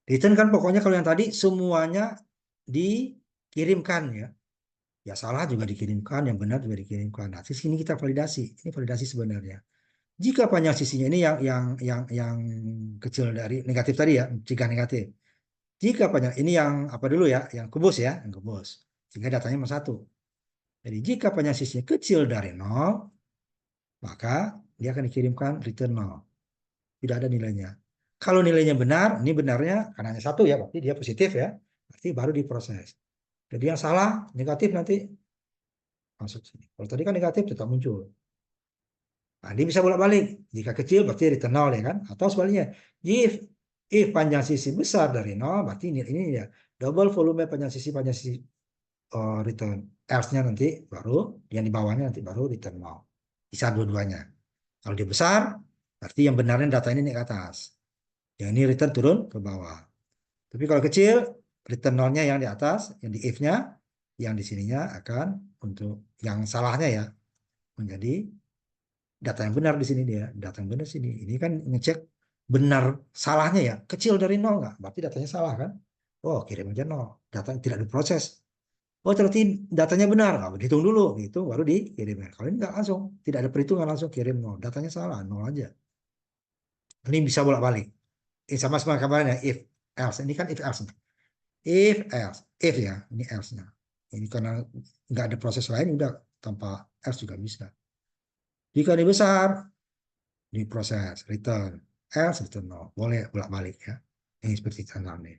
Return kan pokoknya kalau yang tadi semuanya dikirimkan ya. Ya salah juga dikirimkan, yang benar juga dikirimkan. Nah, di sini kita validasi. Ini validasi sebenarnya. Jika panjang sisinya ini yang kecil dari negatif tadi ya, jika negatif. Jika panjang ini yang apa dulu ya, yang kubus ya, yang kubus. Sehingga datanya cuma satu. Jadi jika panjang sisinya kecil dari nol, maka dia akan dikirimkan return nol. Tidak ada nilainya. Kalau nilainya benar, ini benarnya karena hanya satu ya, berarti dia positif ya. Berarti baru diproses. Jadi yang salah, negatif nanti masuk sini. Kalau tadi kan negatif tetap muncul. Nah, dia bisa bolak-balik. Jika kecil berarti return nol ya kan? Atau sebaliknya, if panjang sisi besar dari nol, berarti ini ya double volume panjang sisi return else-nya nanti baru yang di bawahnya nanti baru return nol. Bisa dua-duanya. Kalau dia besar, berarti yang benarnya data ini naik ke atas. Yang ini return turun ke bawah. Tapi kalau kecil, return nolnya yang di atas, yang di if-nya, yang di sininya akan untuk yang salahnya ya menjadi data yang benar di sini dia, data yang benar sini. Ini kan ngecek benar salahnya ya, kecil dari nol nggak? Berarti datanya salah kan? Oh, kirim aja nol. Data tidak diproses. Oh, ternyata datanya benar. Nah, dihitung dulu, itu baru dikirim. Kalau ini nggak langsung, tidak ada perhitungan langsung kirim nol. Datanya salah, nol aja. Ini bisa bolak-balik. Ini sama-sama kabarnya if else. Ini kan if else. If else, if ya, ini else-nya. Ini karena nggak ada proses lain, udah tanpa else juga bisa. Jika ini besar, diproses return else return no, boleh bolak-balik ya, ini seperti tanda nih.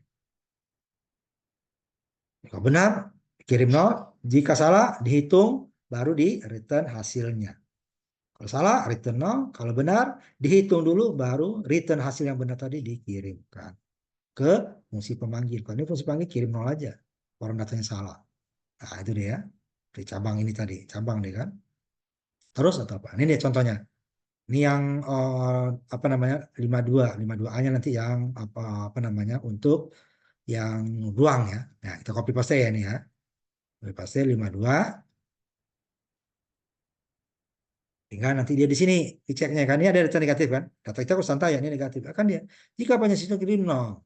Jika benar kirim nol, jika salah dihitung baru di return hasilnya. Kalau salah return nol, kalau benar dihitung dulu baru return hasil yang benar tadi dikirimkan ke fungsi pemanggil. Kalau ini fungsi panggil kirim nol aja orang datanya salah. Nah itu dia di cabang ini tadi, cabang deh kan. Terus atau apa, ini dia contohnya. Ini yang apa namanya 52 A-nya nanti yang apa namanya untuk yang ruang ya. Nah, kita copy paste ya ini ya. Copy paste 52. Tinggal nanti dia di sini diceknya kan. Ini ada data negatif kan. Data kita kok santai ya ini negatif. Akan dia. Jika panjang kirim nol.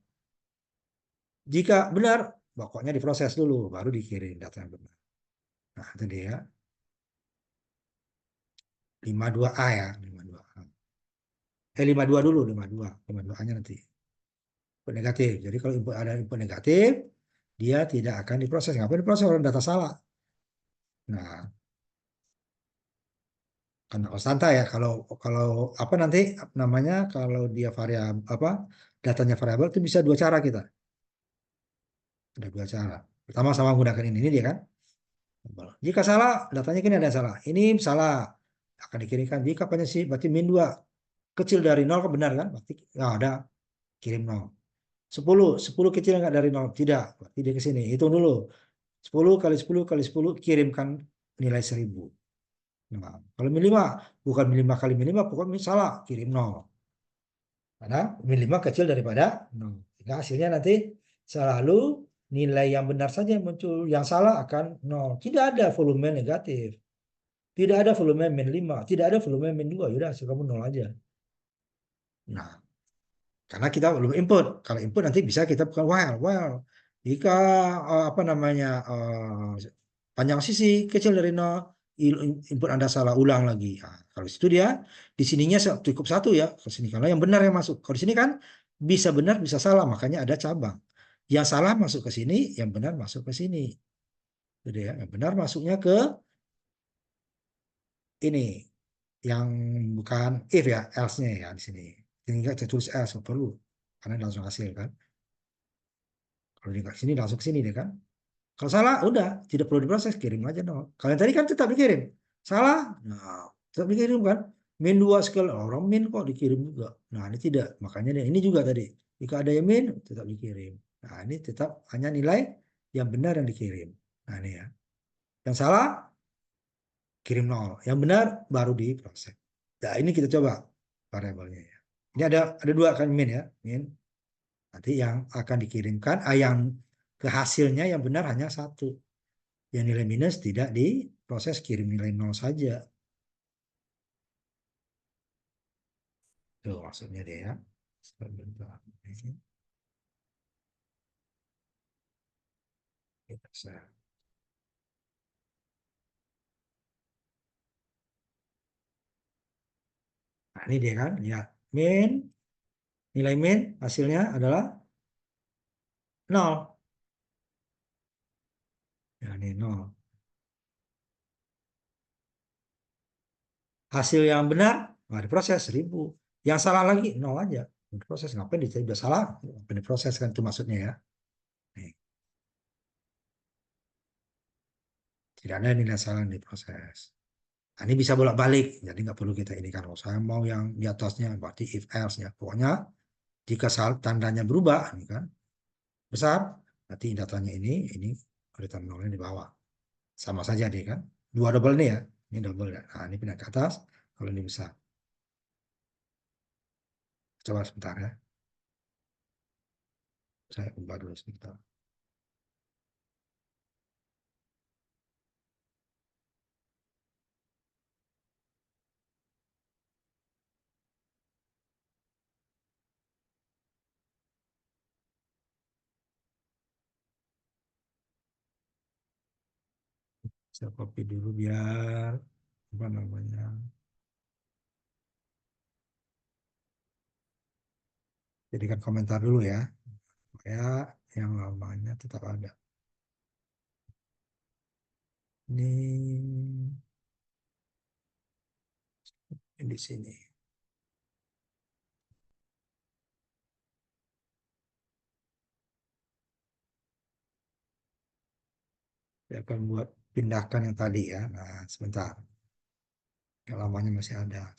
Jika benar, pokoknya diproses dulu baru dikirim data yang benar. Nah, itu dia 52 A ya, 52 A. 52 dulu, 52 A-nya nanti. Input negatif. Jadi kalau input ada input negatif, dia tidak akan diproses. Ngapain diproses orang data salah? Nah, karena konstanta ya. Kalau kalau apa nanti namanya kalau dia variabel apa datanya variabel itu bisa dua cara kita. Ada dua cara. Pertama sama menggunakan ini dia kan. Jika salah, datanya ini ada yang salah. Ini salah akan dikirimkan. Jika punya sih berarti min 2 kecil dari nol kan benar kan? Berarti nggak ada kirim nol. 10 kecil nggak dari nol tidak. Berarti dia ke sini. Hitung dulu. 10 kali 10 kali 10 kirimkan nilai 1000. Nah, kalau min 5, bukan min 5 kali min 5, pokoknya salah, kirim 0. Karena min 5 kecil daripada 0. Sehingga hasilnya nanti selalu nilai yang benar saja yang muncul. Yang salah akan 0. Tidak ada volume negatif. Tidak ada volume min 5. Tidak ada volume min 2. Yaudah, hasil kamu 0 aja. Nah, karena kita belum input. Kalau input nanti bisa kita bukan while. While. Jika apa namanya panjang sisi kecil dari 0, input Anda salah, ulang lagi. Nah, kalau situ dia di sininya cukup satu ya ke sini karena yang benar yang masuk. Kalau di sini kan bisa benar bisa salah, makanya ada cabang. Yang salah masuk ke sini, yang benar masuk ke sini. Jadi ya, yang benar masuknya ke ini yang bukan if ya, else-nya ya di sini. Ini enggak saya tulis else nggak perlu karena langsung hasil kan. Kalau di sini langsung ke sini deh kan. Kalau salah, udah tidak perlu diproses, kirim aja nol. Kalau yang tadi kan tetap dikirim. Salah, nah tetap dikirim kan. Min 2 sekali, orang min kok dikirim juga. Nah ini tidak, makanya ini juga tadi. Jika ada yang min, tetap dikirim. Nah ini tetap hanya nilai yang benar yang dikirim. Nah ini ya. Yang salah, kirim nol. Yang benar, baru diproses. Nah ini kita coba variabelnya ya. Ini ada dua kan min ya. Min. Nanti yang akan dikirimkan, yang ke hasilnya yang benar hanya satu. Yang nilai minus tidak diproses, kirim nilai nol saja. Tuh maksudnya dia ya. Sebentar. Nah ini dia kan, ya min, nilai min hasilnya adalah nol. Ya ini nol. Hasil yang benar nggak diproses 1000. Yang salah lagi nol aja. Diproses ngapain udah salah? Ngapain diproses kan itu maksudnya ya. Nih, tidak ada nilai salah yang diproses. Nah, ini bisa bolak-balik, jadi nggak perlu kita ini kan. Kalau saya mau yang di atasnya berarti if else ya. Pokoknya jika tandanya berubah, ini kan besar, nanti datanya ini return nolnya di bawah. Sama saja deh kan. Dua double ini ya, ini double ya. Nah ini pindah ke atas, kalau ini besar. Coba sebentar ya, saya ubah dulu sebentar. Saya copy dulu biar apa namanya. Jadikan komentar dulu ya, supaya yang lamanya tetap ada. Ini di sini. Saya akan buat pindahkan yang tadi ya. Nah, sebentar. Yang lamanya masih ada.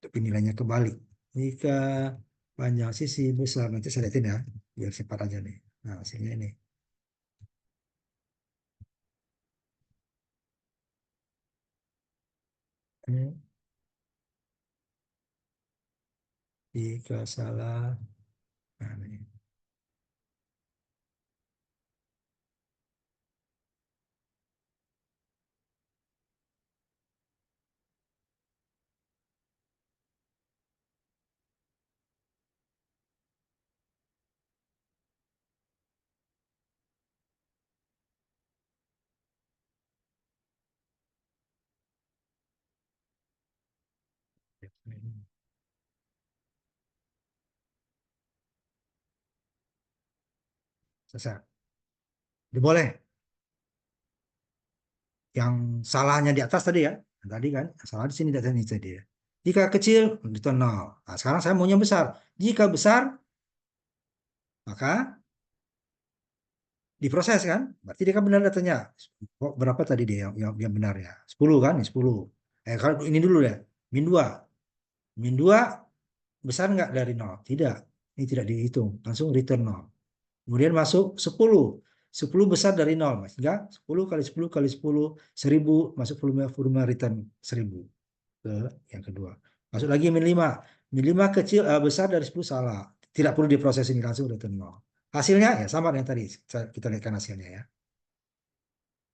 Tapi nilainya kebalik. Jika panjang sisi besar, nanti saya lihatin ya. Biar cepat aja nih. Nah, hasilnya ini. Ini jika salah. Nah, ini. Selesai. Ini boleh. Yang salahnya di atas tadi ya. Tadi kan, salah di sini di atas ini tadi ya. Jika kecil, return 0. Nah, sekarang saya maunya besar. Jika besar, maka diproses kan. Berarti dia kan benar datanya. Kok berapa tadi dia yang benar ya? 10 kan? 10. Kalau ini dulu ya. Min 2. Min 2 besar nggak dari 0? Tidak. Ini tidak dihitung. Langsung return 0. Kemudian masuk 10. 10 besar dari nol, Mas. Sehingga 10 kali 10 kali 10, 1000 masuk volume volume return 1000 ke yang kedua. Masuk lagi min 5. Min 5 kecil besar dari 10 salah. Tidak perlu diproses ini langsung return nol. Hasilnya ya sama dengan tadi. Kita lihatkan hasilnya ya.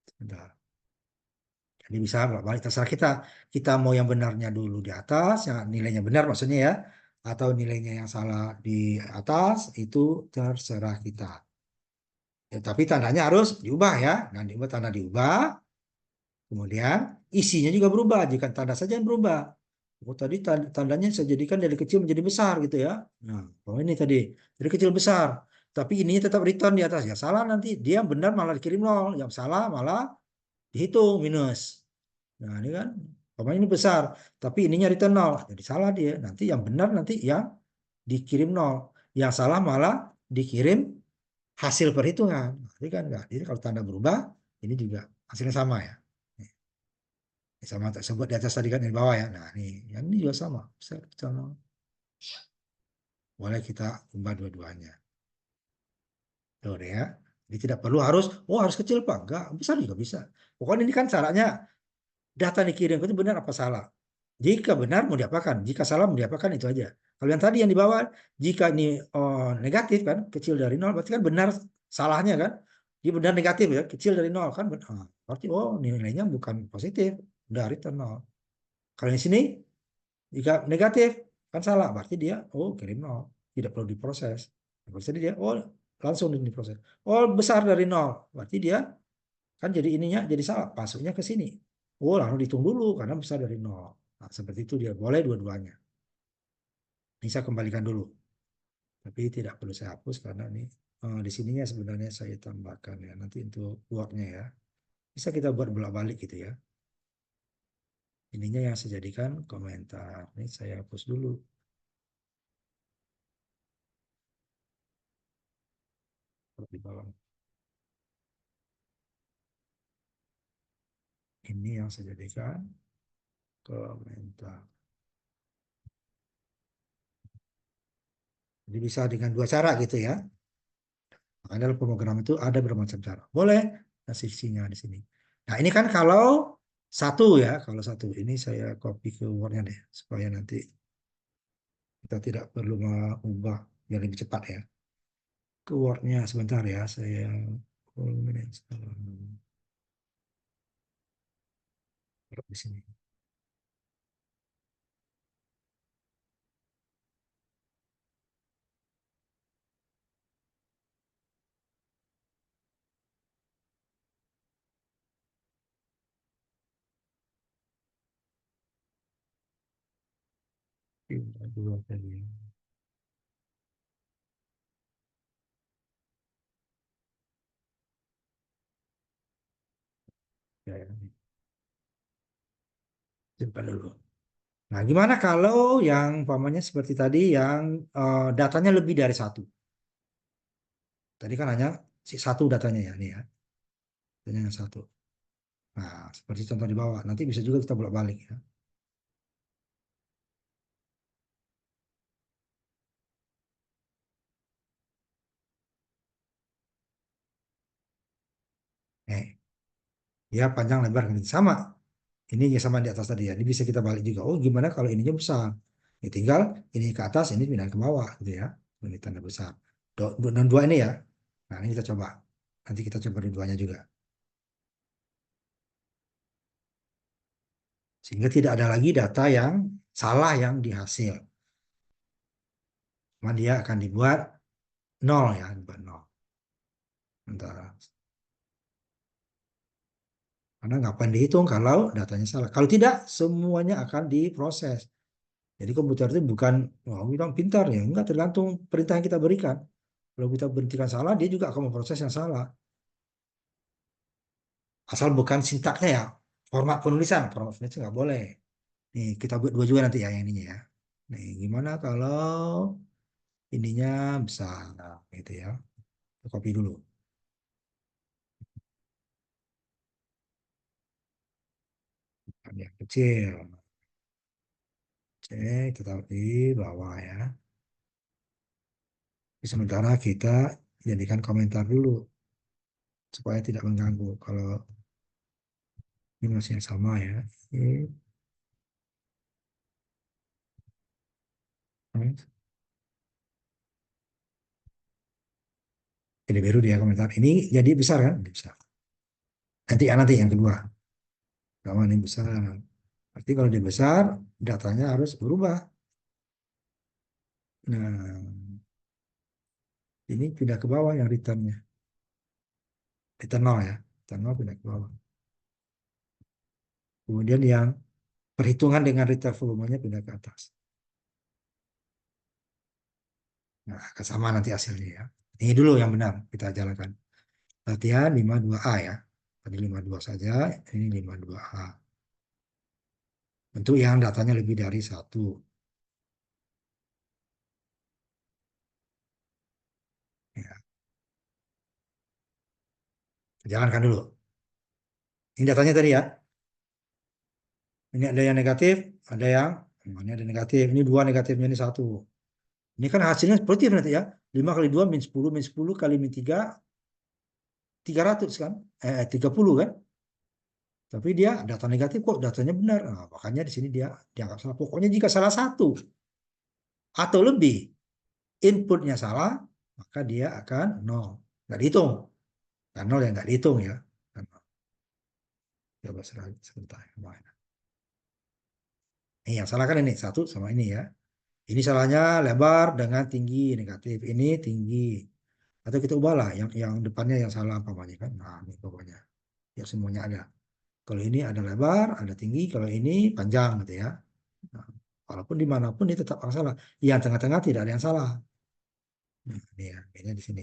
Sebentar. Jadi bisa balik terserah kita. Kita mau yang benarnya dulu di atas, yang nilainya benar maksudnya ya, atau nilainya yang salah di atas, itu terserah kita. Ya, tapi tandanya harus diubah ya. Nah, diubah tanda diubah, kemudian isinya juga berubah. Jika tanda saja yang berubah. Oh, tadi tandanya saya jadikan dari kecil menjadi besar gitu ya. Nah, kalau ini tadi dari kecil besar, tapi ini tetap return di atas ya. Salah nanti dia yang benar malah dikirim nol, yang salah malah dihitung minus. Nah, ini kan pemain ini besar, tapi ininya return nol. Jadi salah dia. Nanti yang benar nanti yang dikirim nol. Yang salah malah dikirim hasil perhitungan. Jadi kan enggak. Jadi kalau tanda berubah, ini juga hasilnya sama ya. Sama tersebut di atas tadi kan di bawah ya. Nah, yang ini juga sama. Sama. Boleh kita ubah dua-duanya. Tuh deh ya. Jadi tidak perlu harus kecil Pak. Enggak, besar juga bisa. Pokoknya ini kan caranya data dikirim itu benar apa salah. Jika benar mau diapakan, jika salah mau diapakan itu aja. Kalau yang tadi yang di bawah, jika ini negatif kan, kecil dari nol, berarti kan benar salahnya kan. Dia benar negatif ya, kecil dari nol kan. Berarti nilainya bukan positif, dari nol. Kalau di sini jika negatif kan salah, berarti dia kirim nol, tidak perlu diproses. Berarti dia langsung diproses. Besar dari nol, berarti dia kan jadi ininya jadi salah, masuknya ke sini. Langsung dihitung dulu karena besar dari nol. Nah, seperti itu dia boleh dua-duanya. Ini saya kembalikan dulu, tapi tidak perlu saya hapus karena ini di sininya sebenarnya saya tambahkan ya nanti untuk buatnya ya. Bisa kita buat bolak-balik gitu ya. Ininya yang saya jadikan komentar. Ini saya hapus dulu. Di bawah. Ini yang saya jadikan komentar. Jadi bisa dengan dua cara gitu ya. Makanya dalam pemrograman itu ada bermacam cara. Boleh sisinya di sini. Nah ini kan kalau satu ya, kalau satu ini saya copy ke Word-nya deh supaya nanti kita tidak perlu mengubah biar lebih cepat ya. Ke Word-nya sebentar ya, saya taruh di sini. Dua kali. Ya, ya. Simpan dulu. Nah, gimana kalau yang umpamanya seperti tadi yang datanya lebih dari satu? Tadi kan hanya satu datanya ya, nih ya. Datanya yang satu. Nah, seperti contoh di bawah. Nanti bisa juga kita bolak-balik ya. Ya panjang lebar kan sama. Ini ya sama di atas tadi ya. Ini bisa kita balik juga. Gimana kalau ininya besar? Ya, tinggal ini ke atas, ini pindah ke bawah gitu ya. Ini tanda besar. Dan dua ini ya. Nah, ini kita coba. Nanti kita coba dua-duanya juga. Sehingga tidak ada lagi data yang salah yang dihasil. Cuma dia akan dibuat nol ya, dibuat nol. Antara. Karena ngapain dihitung kalau datanya salah. Kalau tidak, semuanya akan diproses. Jadi komputer itu bukan, bilang pintar ya. Enggak, tergantung perintah yang kita berikan. Kalau kita berhentikan salah, dia juga akan memproses yang salah. Asal bukan sintaknya ya. Format penulisan nggak boleh. Nih, kita buat dua juga nanti ya yang ininya ya. Nih, gimana kalau ininya besar gitu ya. Kita copy dulu. Yang kecil. Oke, kita di bawah ya. Sementara kita jadikan komentar dulu. supaya tidak mengganggu. Kalau ini masih yang sama ya. Oke. Ini baru dia komentar. Ini jadi besar kan? Jadi besar. Nanti yang kedua. Kalau ini besar. Berarti kalau dia besar, datanya harus berubah. Nah, ini pindah ke bawah yang returnnya. Return 0 ya. Return 0 pindah ke bawah. Kemudian yang perhitungan dengan return volumenya pindah ke atas. Nah, akan sama nanti hasilnya ya. Ini dulu yang benar kita jalankan. Latihan 52A ya. Tadi 52 saja, ini 52A. Untuk yang datanya lebih dari satu. Ya, jalankan dulu. Ini datanya tadi ya. Ini ada yang negatif, ada yang ini ada negatif. Ini dua negatifnya ini satu. Ini kan hasilnya positif nanti ya. 5 kali 2 min 10 kali min 3, 300 kan? 30 kan? Tapi dia data negatif kok datanya benar. Nah, makanya di sini dia dianggap salah. Pokoknya jika salah satu atau lebih inputnya salah, maka dia akan nol. Nggak dihitung. Kan nol yang nggak dihitung ya. Coba sebentar. Ini yang salah kan ini satu sama ini ya. Ini salahnya lebar dengan tinggi negatif. Ini tinggi. Atau kita ubahlah yang depannya yang salah umpamanya kan. Nah, ini pokoknya. Ya semuanya ada. Kalau ini ada lebar, ada tinggi. Kalau ini panjang gitu ya. Nah, walaupun dimanapun ini tetap akan salah. Yang tengah-tengah tidak ada yang salah. Nah, ini ya, ini di sini.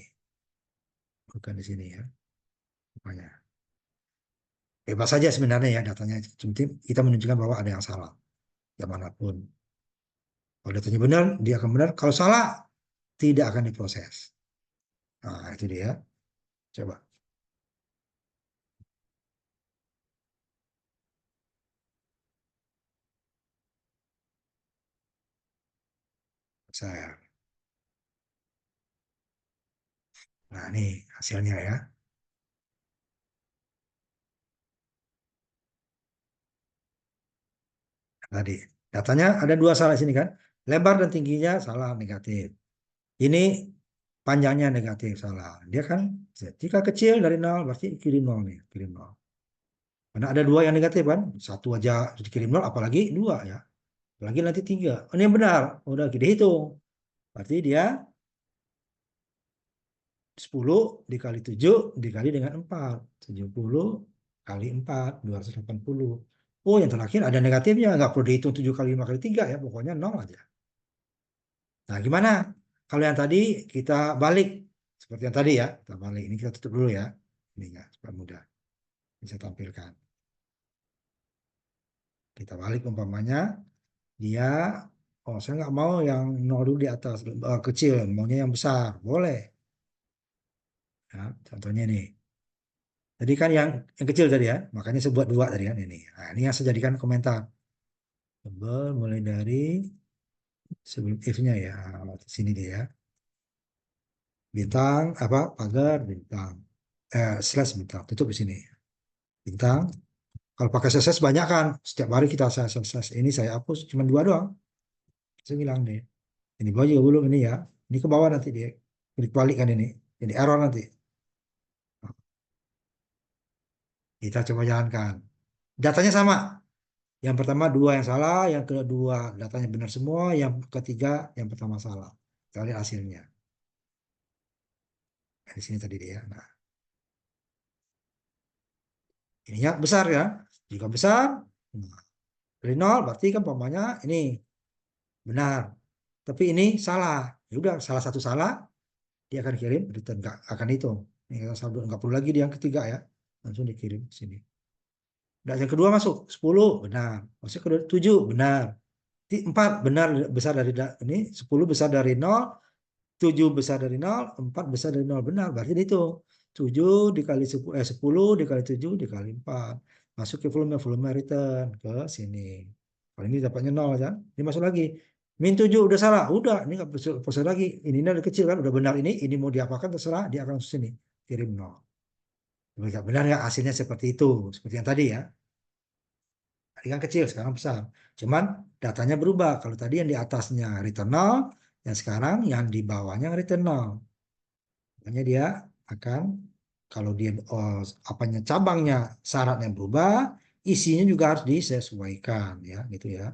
Bukan di sini ya. Pokoknya. Bebas saja sebenarnya ya datanya. Cuma kita menunjukkan bahwa ada yang salah. Yang manapun. Kalau datanya benar, dia akan benar. Kalau salah, tidak akan diproses. Nah, itu dia. Coba. Saya. Nah, ini hasilnya ya. Tadi. Datanya ada dua salah sini kan. Lebar dan tingginya salah negatif. Ini panjangnya negatif salah. Dia kan jika kecil dari nol berarti kirim nol nih, kirim nol. Karena ada dua yang negatif kan. Satu aja dikirim nol apalagi dua ya. Apalagi nanti tiga. Ini yang benar. Udah kita hitung. Berarti dia 10 dikali 7 dikali dengan 4. 70 kali 4, 280. Oh, yang terakhir ada negatifnya. Nggak perlu dihitung 7 kali 5 kali 3 ya. Pokoknya 0 aja. Nah, gimana? Kalau yang tadi kita balik. Seperti yang tadi ya. Kita balik. Ini kita tutup dulu ya. Ini ya, supaya mudah. Bisa tampilkan. Kita balik umpamanya. Dia, oh saya nggak mau yang 0 dulu di atas. Kecil. Maunya yang besar. Boleh. Ya, contohnya nih. Tadi kan yang kecil tadi ya, makanya saya buat dua tadi kan ini. Nah, ini yang saya jadikan komentar. Coba mulai dari sebelum if-nya ya, sini dia ya. Bintang apa pagar bintang slash bintang tutup di sini. Bintang. Kalau pakai slash banyak kan, setiap hari kita slash ini saya hapus cuma dua doang. Saya hilang deh. Ini bawah juga belum ini ya. Ini ke bawah nanti dia. Dibalik kan ini. Jadi error nanti. Nah, kita coba jalankan. Datanya sama. Yang pertama dua yang salah, yang kedua datanya benar semua, yang ketiga yang pertama salah. Kita lihat hasilnya. Nah, di sini tadi dia. Nah, ininya besar ya. Jika besar, nah, dari nol berarti kan umpamanya ini benar. Tapi ini salah. Ya udah, salah satu salah, dia akan kirim return nggak akan hitung. Ini kita saldo nggak perlu lagi dia yang ketiga ya. Langsung dikirim ke sini. Dan yang kedua masuk 10 benar. Masuk kedua 7 benar. 4 benar besar dari ini 10 besar dari nol. 7 besar dari nol, 4 besar dari nol. Benar, berarti itu 7 dikali 10, 10 dikali 7 dikali 4. Masuk ke volume return ke sini. Kalau ini dapatnya nol kan. Ini masuk lagi. Min 7 udah salah. Udah, ini nggak proses lagi. Ini udah kecil kan, udah benar ini mau diapakan terserah, dia akan sini. Kirim nol. Nggak benar nggak hasilnya seperti itu, seperti yang tadi ya. Tadi kan kecil, sekarang besar. Cuman datanya berubah. Kalau tadi yang di atasnya return nol, yang sekarang yang di bawahnya return nol. Makanya dia akan, kalau dia apanya cabangnya syaratnya berubah, isinya juga harus disesuaikan ya, gitu ya.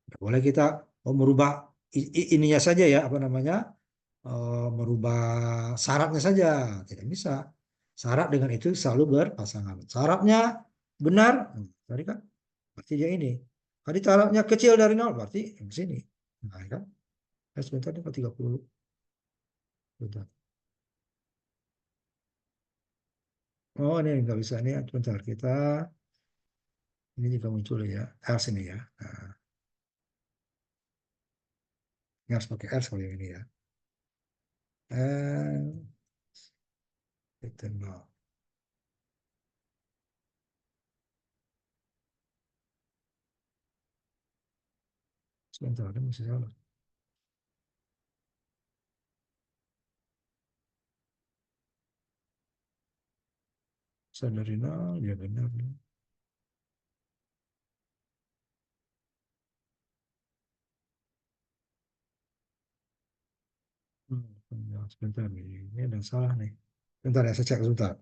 Nggak boleh kita merubah ininya saja ya, apa namanya, merubah syaratnya saja, tidak bisa. Syarat dengan itu selalu berpasangan. Syaratnya benar, tadi kan berarti dia ini. Tadi syaratnya kecil dari nol, berarti yang sini. Nah, kan? Sebentar nih, 30. Bentar. Oh, ini nggak bisa nih. Bentar, kita ini juga muncul ya. Else ini ya. Nah, ini harus pakai else kalau yang ini ya. Eh, itu nol. Sebentar, ini masih salah. Besar dari nol, ya benar. Sebentar nih, ini ada salah nih. Bentar ya, saya cek sebentar.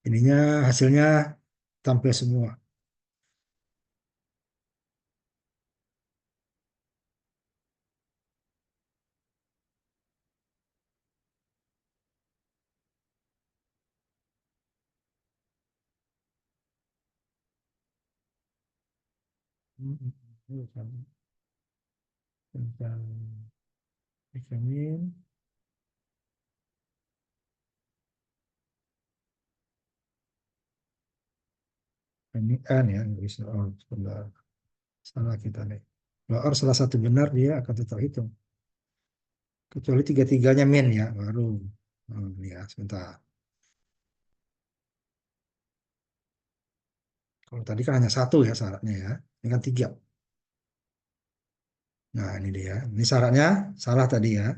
Ininya hasilnya tampil semua. Tentang vitamin. Ini N ya, nggak bisa. Oh, sebentar. Salah kita nih. Kalau salah satu benar, dia akan tetap hitung. Kecuali tiga-tiganya min ya, baru. Oh, ini ya, sebentar. Kalau tadi kan hanya satu ya syaratnya ya. Ini kan tiga. Nah, ini dia. Ini syaratnya salah tadi ya.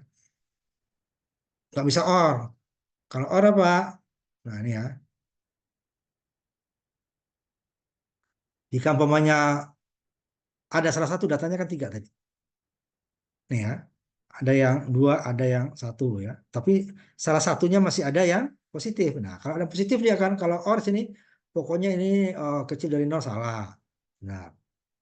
Nggak bisa or. Kalau or apa? Nah, ini ya. Jika umpamanya ada salah satu, datanya kan tiga tadi. Nih ya. Ada yang dua, ada yang satu ya. Tapi salah satunya masih ada yang positif. Nah, kalau ada positif dia kan, kalau or sini, pokoknya ini kecil dari nol salah. Nah,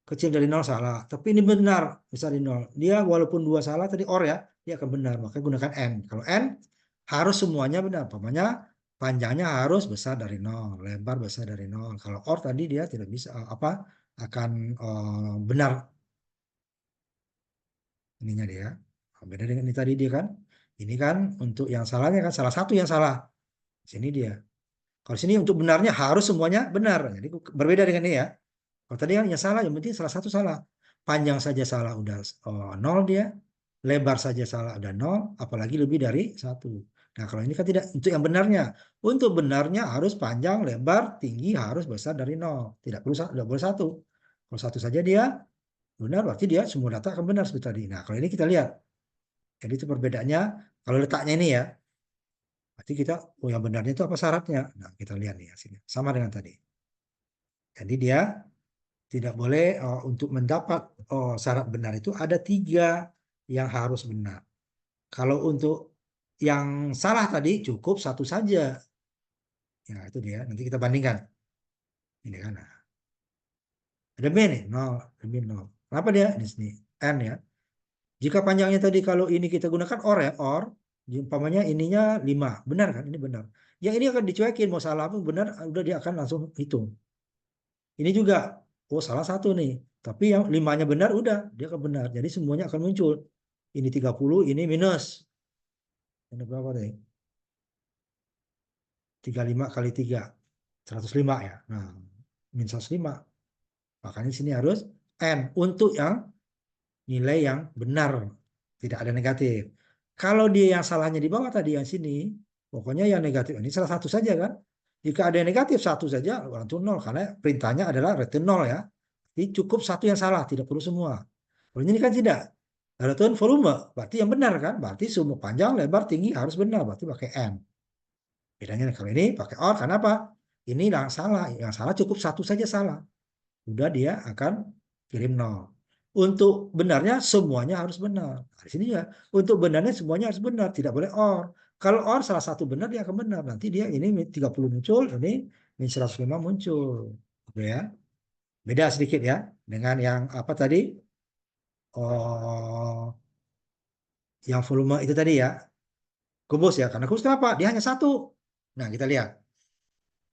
kecil dari nol salah. Tapi ini benar besar dari nol. Dia walaupun dua salah tadi or ya, dia akan benar. Makanya gunakan n. Kalau n harus semuanya benar. Pokoknya panjangnya harus besar dari nol, lebar besar dari nol. Kalau or tadi dia tidak bisa apa, akan benar ininya dia. Beda dengan ini tadi dia kan. Ini kan untuk yang salahnya kan salah satu yang salah. Sini dia. Kalau sini untuk benarnya harus semuanya benar. Jadi berbeda dengan ini ya. Kalau tadi yang salah, yang penting salah satu salah. Panjang saja salah udah nol dia. Lebar saja salah udah nol. Apalagi lebih dari satu. Nah kalau ini kan tidak. Untuk yang benarnya. Untuk benarnya harus panjang, lebar, tinggi harus besar dari nol. Tidak boleh satu. Kalau satu saja dia benar, berarti dia semua data akan benar seperti tadi. Nah kalau ini kita lihat. Jadi itu perbedaannya. Kalau letaknya ini ya. Berarti kita, oh yang benarnya itu apa syaratnya? Nah kita lihat nih hasilnya. Sama dengan tadi. Jadi dia tidak boleh untuk mendapat syarat benar itu ada tiga yang harus benar. Kalau untuk yang salah tadi cukup satu saja. Ya itu dia. Nanti kita bandingkan. Ini kan. Nah, ada min nih, nol, ada min nol. Kenapa dia? Di sini n ya. Jika panjangnya tadi kalau ini kita gunakan or ya, or, umpamanya ininya 5, benar kan? Ini benar. Yang ini akan dicuekin, mau salah pun benar, udah dia akan langsung hitung. Ini juga, oh salah satu nih. Tapi yang limanya benar, udah dia akan benar. Jadi semuanya akan muncul. Ini 30, ini minus. Ini berapa nih? 35 kali 3, 105 ya. Nah, min 105. Makanya sini harus N untuk yang nilai yang benar. Tidak ada negatif. Kalau dia yang salahnya di bawah tadi yang sini, pokoknya yang negatif. Ini salah satu saja kan. Jika ada yang negatif satu saja, langsung nol. Karena perintahnya adalah return nol ya. Jadi cukup satu yang salah, tidak perlu semua. Kalau ini kan tidak. Return volume, berarti yang benar kan. Berarti semua panjang, lebar, tinggi harus benar. Berarti pakai N. Bedanya kalau ini pakai OR, karena apa? Ini yang salah cukup satu saja salah. Udah dia akan kirim nol. Untuk benarnya semuanya harus benar. Nah, di sini ya, untuk benarnya semuanya harus benar, tidak boleh OR. Kalau OR salah satu benar dia akan benar. Nanti dia ini 30 muncul, ini min 105 muncul. Oke ya. Beda sedikit ya dengan yang apa tadi? Oh, yang volume itu tadi ya. Kubus ya. Karena kubus kenapa? Dia hanya satu. Nah, kita lihat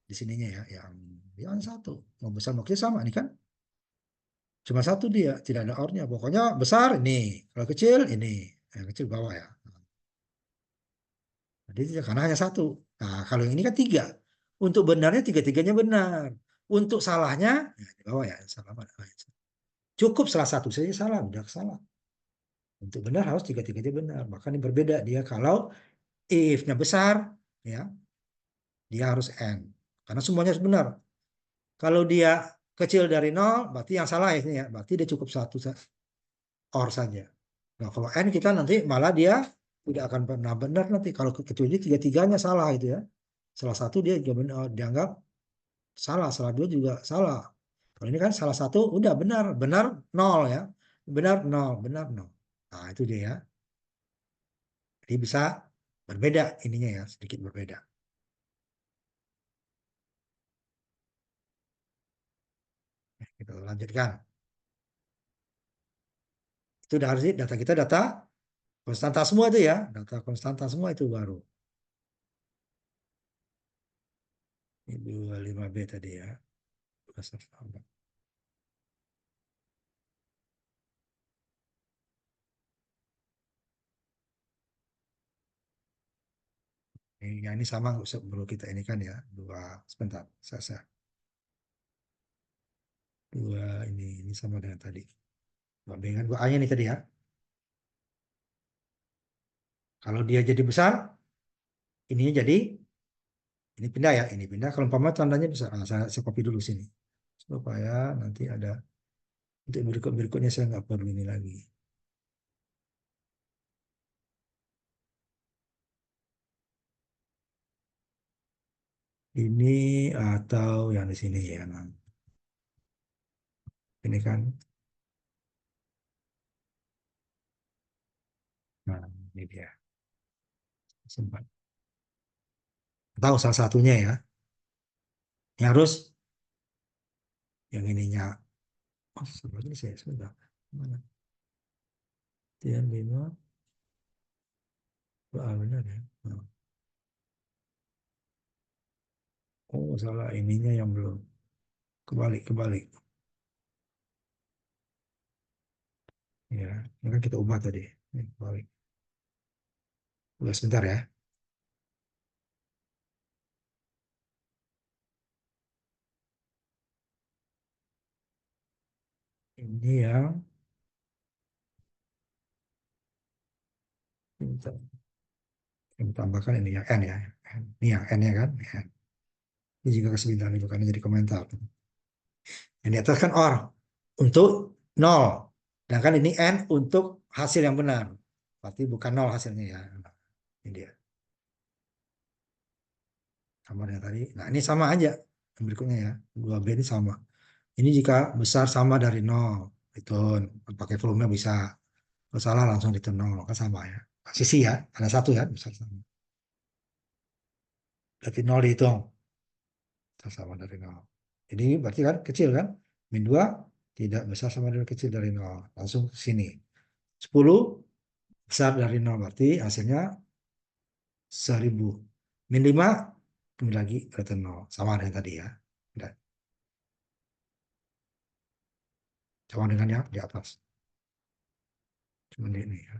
di sininya ya, yang dia hanya satu. Mau besar mau kecil sama ini kan. Cuma satu dia, tidak ada OR-nya. Pokoknya besar ini, kalau kecil ini, yang kecil bawah ya. Jadi karena hanya satu. Nah, kalau yang ini kan tiga. Untuk benarnya tiga-tiganya benar. Untuk salahnya, ya, di bawah ya, salah mana? Cukup salah satu saja salah, udah salah. Untuk benar harus tiga-tiganya benar. Maka ini berbeda dia kalau if-nya besar, ya dia harus N. Karena semuanya harus benar. Kalau dia kecil dari nol, berarti yang salah ini ya. Berarti dia cukup satu OR saja. Nah, kalau N kita nanti malah dia tidak akan pernah benar nanti. Kalau kecuali tiga-tiganya salah itu ya. Salah satu dia juga dianggap salah, salah dua juga salah. Kalau ini kan salah satu udah benar, benar nol ya. Benar nol, benar nol. Nah, itu dia ya. Jadi bisa berbeda ininya ya, sedikit berbeda. Kita lanjutkan. Itu udah harus data kita data konstanta semua itu ya, data konstanta semua itu baru. Ini 25B tadi ya. Yang ini sama perlu kita ini kan ya, dua sebentar, saya dua ini sama dengan tadi. Dua B kan, dua A-nya nih tadi ya. Kalau dia jadi besar, ininya jadi ini pindah ya, ini pindah. Kalau umpama tandanya besar, nah, saya copy dulu sini supaya nanti ada untuk berikutnya saya nggak perlu ini lagi. Ini atau yang di sini ya, nah, ini kan, nah ini dia sempat. Tahu salah satunya ya, yang harus yang ininya. Oh, sebenarnya saya sebentar. Mana? Tiga lima, benar ya. Nah. Oh, salah ininya yang belum. Kebalik, kebalik. Ya, ini kan kita ubah tadi. Ini kebalik. Udah sebentar ya. Ini yang kita, kita tambahkan ini yang N ya. Ini yang N ya kan. N. Ini juga kasih bintang ini bukan jadi komentar. Yang di atas kan OR untuk nol. Sedangkan ini N untuk hasil yang benar. Berarti bukan nol hasilnya ya. Ini dia. Sama dengan tadi. Nah, ini sama aja. Yang berikutnya ya. 2B ini sama. Ini jika besar sama dari nol. Itu pakai volume bisa. Kalau salah langsung di nol. Kan sama ya. Sisi ya. Ada satu ya. Besar sama. Berarti nol dihitung. Sama dari nol. Ini berarti kan kecil kan? Min 2 tidak besar sama dari kecil dari nol. Langsung ke sini. 10 besar dari nol. Berarti hasilnya 1000. Min 5 kembali lagi ke nol. Sama dengan tadi ya. Dan sama dengan yang di atas. Cuma ini ya.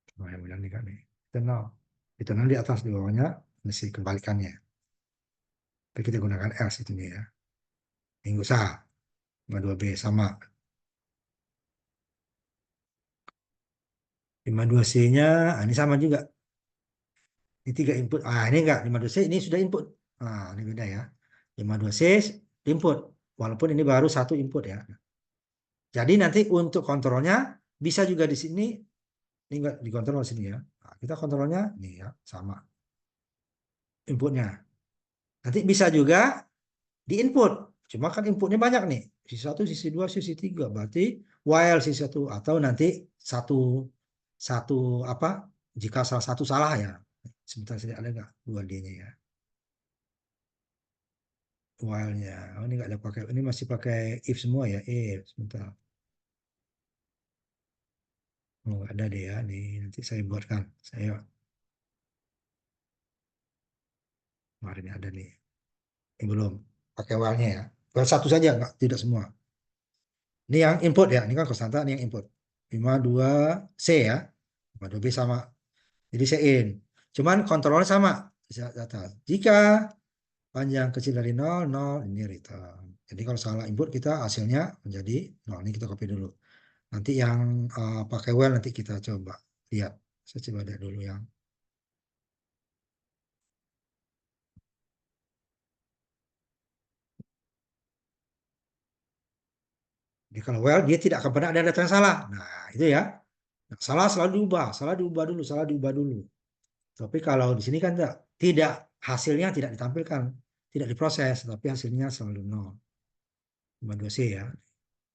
Cuma yang bilang ini kan nih. Itu nol. Itu nol di atas, di bawahnya mesti kembalikannya. Tapi kita gunakan else itu ya. Minggu sah. 52B sama. 52C-nya ini sama juga. Ini tiga input. Ini enggak. 52C ini sudah input. Ini beda ya. 52C input. Walaupun ini baru satu input ya. Jadi nanti untuk kontrolnya bisa juga di sini. Ini enggak dikontrol di sini ya. kita kontrolnya nih ya sama inputnya. Nanti bisa juga di input. Cuma kan inputnya banyak nih. Sisi satu, sisi dua, sisi tiga. Berarti while sisi satu atau nanti satu satu apa? Jika salah satu salah ya. Sebentar saja ada nggak dua D-nya ya. While-nya. Oh, ini nggak ada pakai. Ini masih pakai if semua ya. If sebentar. Oh, nggak ada deh ya. Nih nanti saya buatkan. Saya kemarin ada nih. Ini belum pakai while-nya ya. While satu saja nggak tidak semua. Ini yang input ya. Ini kan konstanta. Ini yang input. 52C ya. 52B sama. Jadi saya in. Cuman kontrolnya sama. Bisa data. Jika panjang kecil dari nol nol ini return. Jadi kalau salah input kita hasilnya menjadi nol. Ini kita copy dulu. Nanti yang pakai well nanti kita coba lihat. Saya coba lihat dulu yang. Jadi kalau well dia tidak akan pernah ada data yang salah. Nah itu ya. Nah, salah selalu diubah. Salah diubah dulu. Salah diubah dulu. Tapi kalau di sini kan tidak hasilnya tidak ditampilkan. Tidak diproses. Tapi hasilnya selalu nol. 52C ya.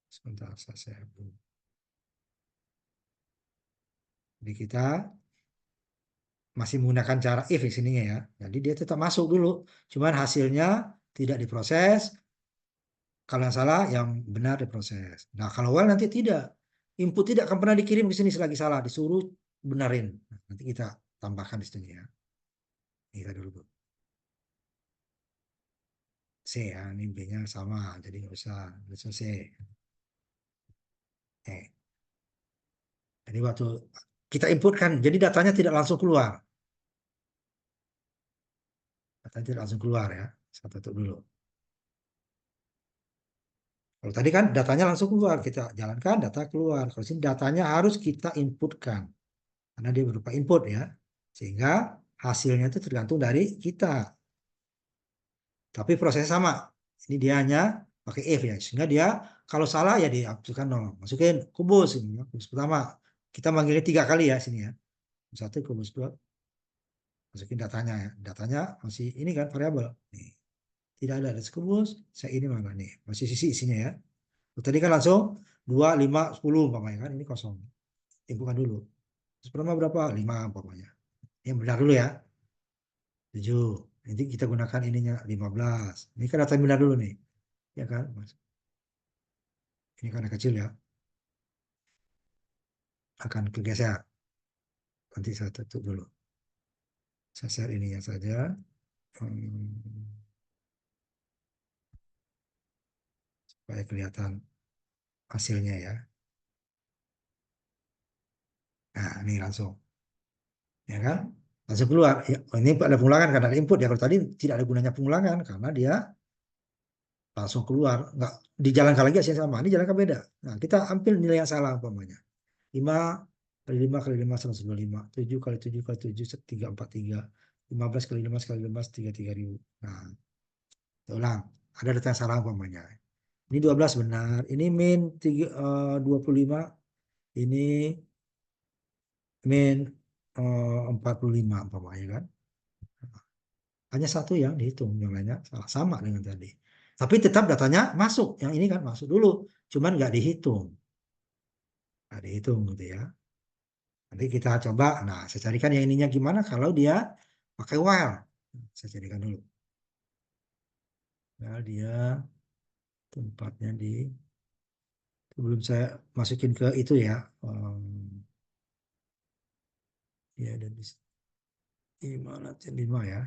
Sebentar saya. Jadi kita masih menggunakan cara if di sininya ya. Jadi dia tetap masuk dulu. Cuman hasilnya tidak diproses. Kalau yang salah, yang benar diproses. Nah, kalau while nanti tidak. Input tidak akan pernah dikirim ke sini selagi salah. Disuruh benarin. Nah, nanti kita tambahkan di sini ya. Kita dulu. C ya, ini B-nya sama. Jadi nggak usah. Nggak C. Eh. Jadi waktu kita inputkan, jadi datanya tidak langsung keluar. Datanya tidak langsung keluar ya. Saya tutup dulu. Kalau tadi kan datanya langsung keluar, kita jalankan data keluar. Kalau sini datanya harus kita inputkan karena dia berupa input ya. Sehingga hasilnya itu tergantung dari kita. Tapi prosesnya sama. Ini dia hanya pakai if ya. Sehingga dia kalau salah ya dihapuskan nol. Masukin kubus ini ya. Kubus pertama. Kita manggilnya 3 kali ya sini ya. Satu kubus dua. Masukin datanya ya. Datanya masih ini kan variabel. Nih. Tidak ada kubus. Saya ini mana nih. Masih sisi isinya ya. Tadi kan langsung 2, 5, 10 umpamanya kan. Ini kosong. Inputkan dulu. Terus pertama berapa? 5 umpamanya. Yang benar dulu ya. 7. Nanti kita gunakan ininya 15. Ini kan data yang benar dulu nih. Ya kan? Ini karena kecil ya. Akan kegeser. Nanti saya tutup dulu. Saya share ininya saja. Supaya kelihatan hasilnya ya. Nah, ini langsung. Ya kan? Langsung keluar. Ya, ini ada pengulangan karena ada input ya. Kalau tadi tidak ada gunanya pengulangan karena dia langsung keluar. Nggak dijalankan lagi hasilnya sama. Ini jalankan beda. Nah, kita ambil nilai yang salah umpamanya. 5 kali 5 kali 5 125. 7 kali 7 kali 7 343. 15 kali 5 kali 5 33 ribu. Nah, kita ulang. Ada data yang salah umpamanya. Ini 12 benar. Ini min 25. Ini min 45 umpamanya kan. Hanya satu yang dihitung. Yang lainnya salah sama dengan tadi. Tapi tetap datanya masuk. Yang ini kan masuk dulu. Cuman nggak dihitung. Nggak dihitung gitu ya. Nanti kita coba. Nah, saya carikan yang ininya gimana kalau dia pakai while. Saya carikan dulu. Nah, dia tempatnya di sebelum saya masukin ke itu ya. Ya ada di mana? 5 ya.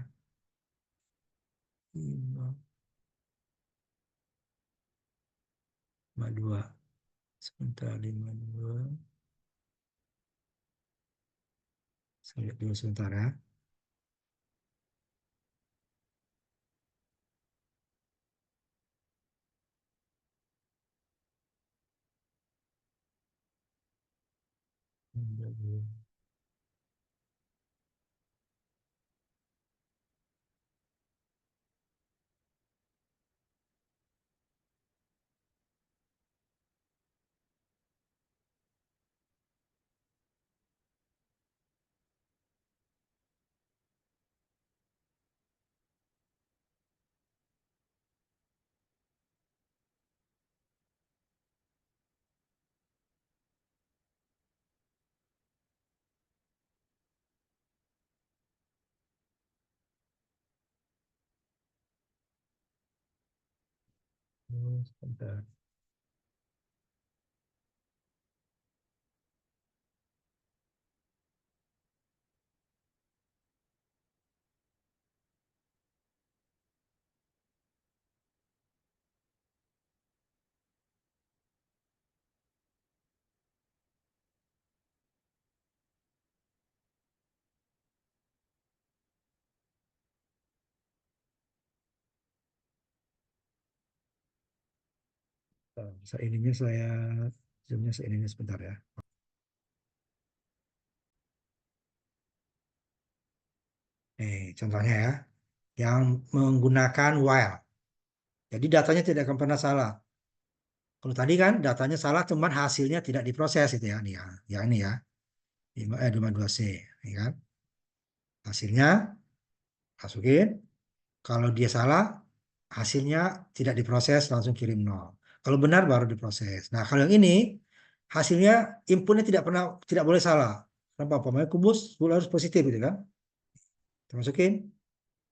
5, 2. Sebentar 52. Saya lihat dulu sebentar ya. Sebentar. Ininya saya zoomnya ininya sebentar ya. Contohnya ya, yang menggunakan while. Jadi datanya tidak akan pernah salah. Kalau tadi kan datanya salah, cuman hasilnya tidak diproses itu ya, nih ya, yang ini ya, 52C, ini kan. Hasilnya masukin. Kalau dia salah, hasilnya tidak diproses, langsung kirim nol. Kalau benar baru diproses. Nah, kalau yang ini hasilnya inputnya tidak boleh salah. Kenapa? Pokoknya kubus harus positif gitu kan. Kita masukin.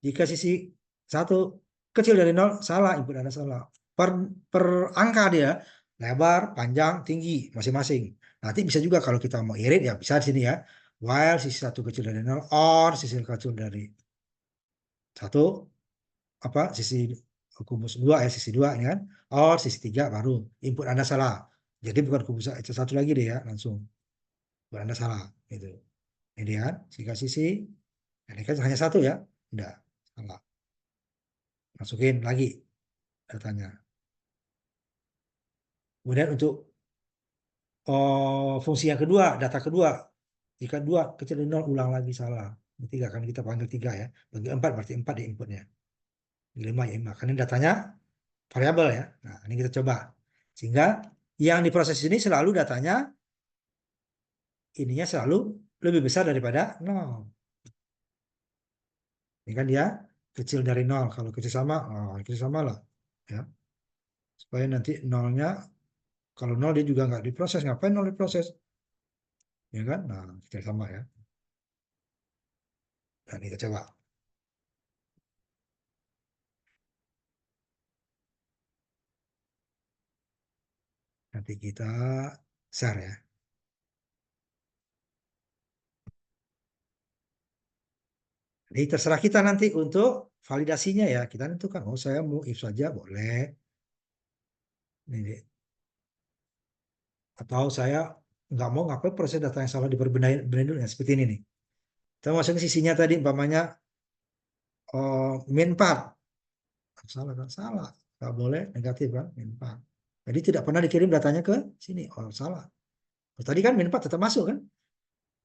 Jika sisi satu kecil dari nol, salah, input Anda salah. Per, per angka dia, lebar, panjang, tinggi, masing-masing. Nanti bisa juga kalau kita mau irit, ya bisa di sini ya. While sisi satu kecil dari nol, or sisi kecil dari satu, apa, sisi kubus dua ya, sisi dua ya kan. Or sisi tiga baru, input Anda salah. Jadi bukan kubus satu lagi deh ya, langsung. Input Anda salah. Gitu. Ini kan, jika sisi, ini kan hanya satu ya. Udah, salah. Masukin lagi datanya. Kemudian untuk fungsi yang kedua, data kedua, jika dua kecil dari nol, ulang lagi salah. Tiga kan kita panggil tiga ya. Bagi empat berarti empat di inputnya. Lima ya lima. Karena datanya variabel ya. Nah ini kita coba. Sehingga yang diproses ini selalu datanya ininya selalu lebih besar daripada nol. Ini kan dia kecil dari nol. Kalau kecil sama lah. Ya. Supaya nanti nolnya, kalau nol dia juga nggak diproses. Ngapain nol diproses? Ya kan? Nah, kecil sama ya. Dan kita coba. Nanti kita share ya. Jadi terserah kita nanti untuk validasinya ya. Kita tentukan, oh saya mau if saja boleh. Ini. Atau saya nggak mau, ngapain proses data yang salah diperbenahi dulu ya. Seperti ini nih. Kita masukin sisinya tadi umpamanya min 4. Salah kan? Salah. Nggak boleh negatif kan? Min 4. Jadi tidak pernah dikirim datanya ke sini. Oh salah. Oh, tadi kan min 4 tetap masuk kan?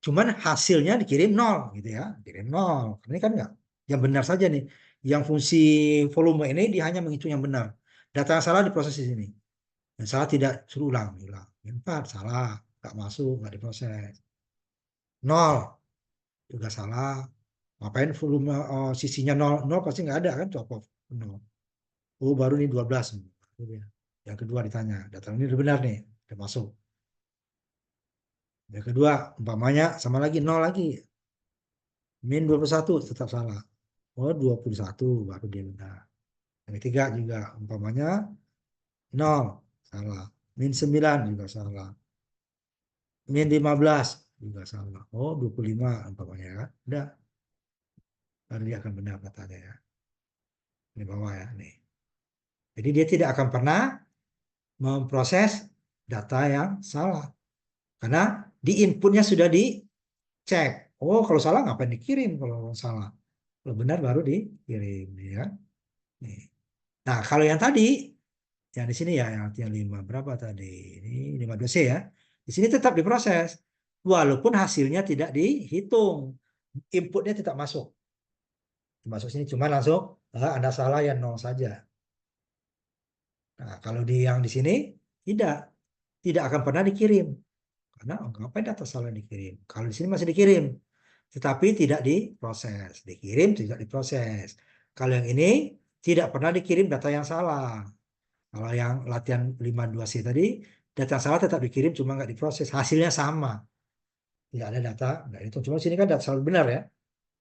Cuman hasilnya dikirim nol gitu ya. Kirim nol. Ini kan enggak. Yang benar saja nih. Yang fungsi volume ini dia hanya menghitung yang benar. Data yang salah diproses di sini. Yang salah tidak suruh ulang. Ulang. 4 salah. Enggak masuk. Enggak diproses. Nol juga salah. Ngapain volume sisinya nol. Nol pasti enggak ada kan. Copot. Nol. Oh baru nih 12. Yang kedua ditanya. Data ini udah benar nih. Udah masuk. Yang kedua umpamanya sama lagi nol lagi. Min 21 tetap salah. Oh 21 baru dia benar. Yang ketiga juga umpamanya 0 salah. Min 9 juga salah. Min 15 juga salah. Oh 25 umpamanya kan. Udah. Baru dia akan benar katanya ya. Ini bawah ya. Nih. Jadi dia tidak akan pernah memproses data yang salah. Karena di inputnya sudah dicek. Oh kalau salah ngapain dikirim kalau salah. Kalau benar baru dikirim ya. Nih. Nah, kalau yang tadi, yang di sini ya, yang 5 berapa tadi? Ini 15C ya. Di sini tetap diproses. Walaupun hasilnya tidak dihitung. Inputnya tetap masuk. Masuk sini cuma langsung, Anda salah ya nol saja. Nah, kalau yang di sini, tidak. Tidak akan pernah dikirim. Karena ngapain data salah dikirim? Kalau di sini masih dikirim. Tetapi tidak diproses. Dikirim, tidak diproses. Kalau yang ini, tidak pernah dikirim data yang salah. Kalau yang latihan 52C tadi, data yang salah tetap dikirim, cuma nggak diproses. Hasilnya sama. Tidak ada data, nggak dihitung. Cuma di sini kan data salah benar ya.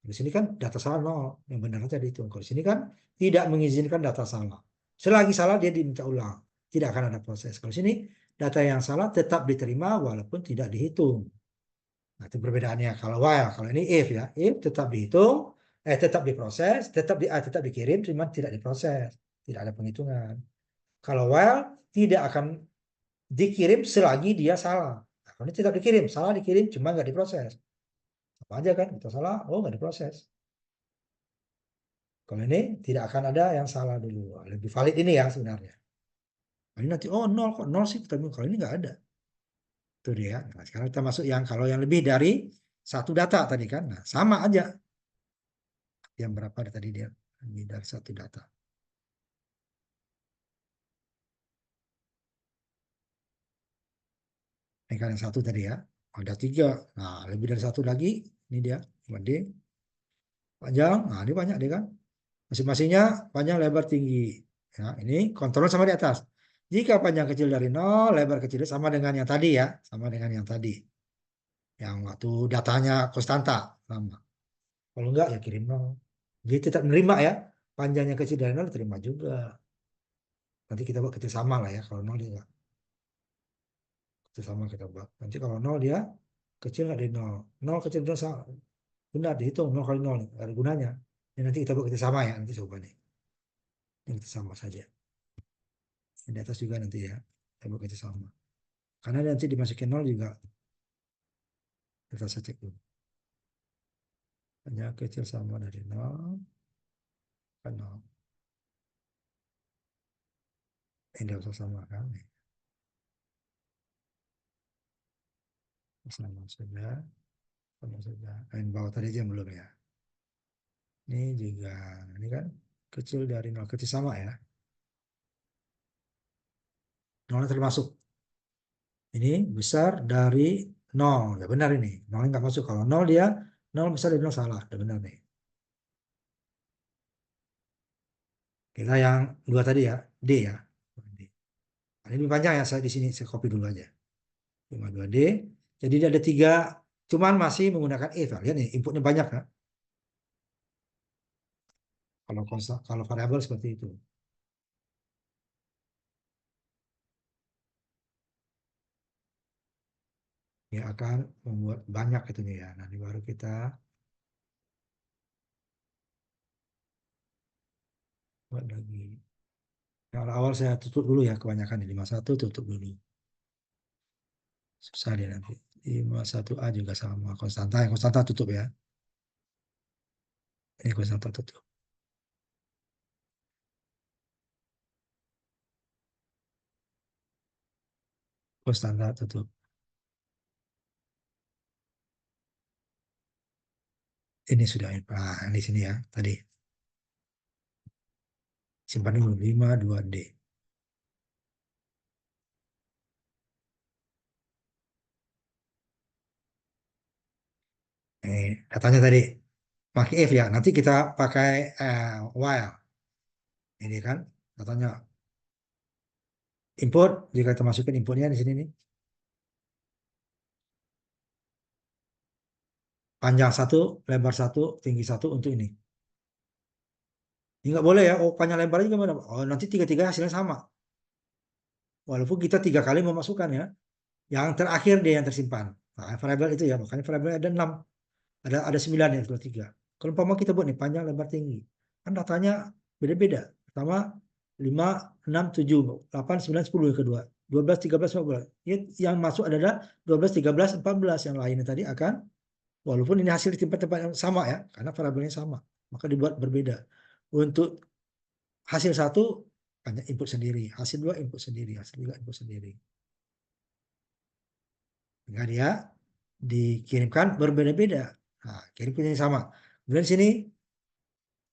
Di sini kan data salah nol. Yang benar saja dihitung. Kalau di sini kan tidak mengizinkan data salah. Selagi salah, dia diminta ulang. tidak akan ada proses. Kalau sini data yang salah tetap diterima walaupun tidak dihitung. Nah, itu perbedaannya. Kalau while, kalau ini if ya, if tetap dihitung, tetap diproses, tetap dikirim, cuma tidak diproses, tidak ada penghitungan. Kalau while tidak akan dikirim selagi dia salah. Nah, kalau ini tetap dikirim, salah dikirim, cuma nggak diproses. Apa aja kan? Kita salah, oh nggak diproses. Kalau ini tidak akan ada yang salah dulu. Lebih valid ini ya sebenarnya. Ini nanti, oh nol kok, nol sih. Kalau ini nggak ada. Itu dia. Nah, sekarang kita masuk yang kalau yang lebih dari satu data tadi kan. Nah, sama aja. Yang berapa tadi dia? Lebih dari satu data. Ini kan yang satu tadi ya. Ada tiga. Nah, lebih dari satu lagi. Ini dia. D. Panjang. Nah, ini banyak dia kan. Masing-masingnya panjang, lebar, tinggi. Ya, ini kontrol sama di atas. Jika panjang kecil dari 0, lebar kecil sama dengan yang tadi ya. Sama dengan yang tadi. Yang waktu datanya konstanta. Sama. Kalau enggak ya kirim 0. Jadi tetap menerima ya. Panjangnya kecil dari 0 terima juga. Nanti kita buat kecil sama lah ya. Kalau 0 dia enggak. Kecil sama kita buat. Nanti kalau 0 dia kecil nggak dari 0. 0 kecil dari 0 benar dihitung 0 kali 0. Nggak ada gunanya. Ini nanti kita buat kecil sama ya. Nanti coba nih. Ini kecil sama saja. Di atas juga nanti ya. Kita buat kecil sama. Karena nanti dimasukin 0 juga. Kita cek dulu. Hanya kecil sama dari 0 ke 0. Ini usah sama kan. Sama saja. Sama saja. Yang bawah tadi aja belum ya. Ini juga. Ini kan kecil dari 0. Kecil sama ya. 0 termasuk. Ini besar dari 0. Ya benar ini. 0 nggak masuk. Kalau 0 dia 0 besar dari 0 salah. Ya benar nih. Kita yang dua tadi ya. D ya. D. Nah, ini lebih panjang ya. Saya di sini saya copy dulu aja. 52D. Jadi dia ada tiga. Cuman masih menggunakan if. Lihat nih. Inputnya banyak kan. Kalau variabel seperti itu. Dia akan membuat banyak itu nih ya. Nanti baru kita buat lagi. Kalau awal saya tutup dulu ya kebanyakan di 51 tutup dulu. Susah dia nanti. 51A juga sama konstanta. Yang konstanta tutup ya. Ini konstanta tutup. Konstanta tutup. Ini sudah di sini ya tadi. Simpan dulu 52D. Datanya tadi pakai if ya. Nanti kita pakai while. Ini kan datanya input. Jika kita masukin inputnya di sini nih. Panjang 1, lebar 1, tinggi 1 untuk ini. Ini nggak boleh ya. Oh, panjang lebar juga gimana? Oh, nanti tiga-tiga hasilnya sama. Walaupun kita 3 kali memasukkan ya. Yang terakhir dia yang tersimpan. Nah, variabel itu ya. Makanya variabel ada 6. Ada 9 ya setelah 3. Kalau umpama kita buat nih panjang, lebar, tinggi. Kan datanya beda-beda. Pertama 5, 6, 7, 8, 9, 10 yang kedua. 12, 13, 14. Yang masuk adalah 12, 13, 14. Yang lainnya tadi akan, walaupun ini hasil di tempat-tempat yang sama ya. Karena variabelnya sama. Maka dibuat berbeda. Untuk hasil 1, banyak input sendiri. Hasil 2, input sendiri. Hasil 3, input sendiri. Sehingga dia dikirimkan berbeda-beda. Nah, kirimnya sama. Kemudian sini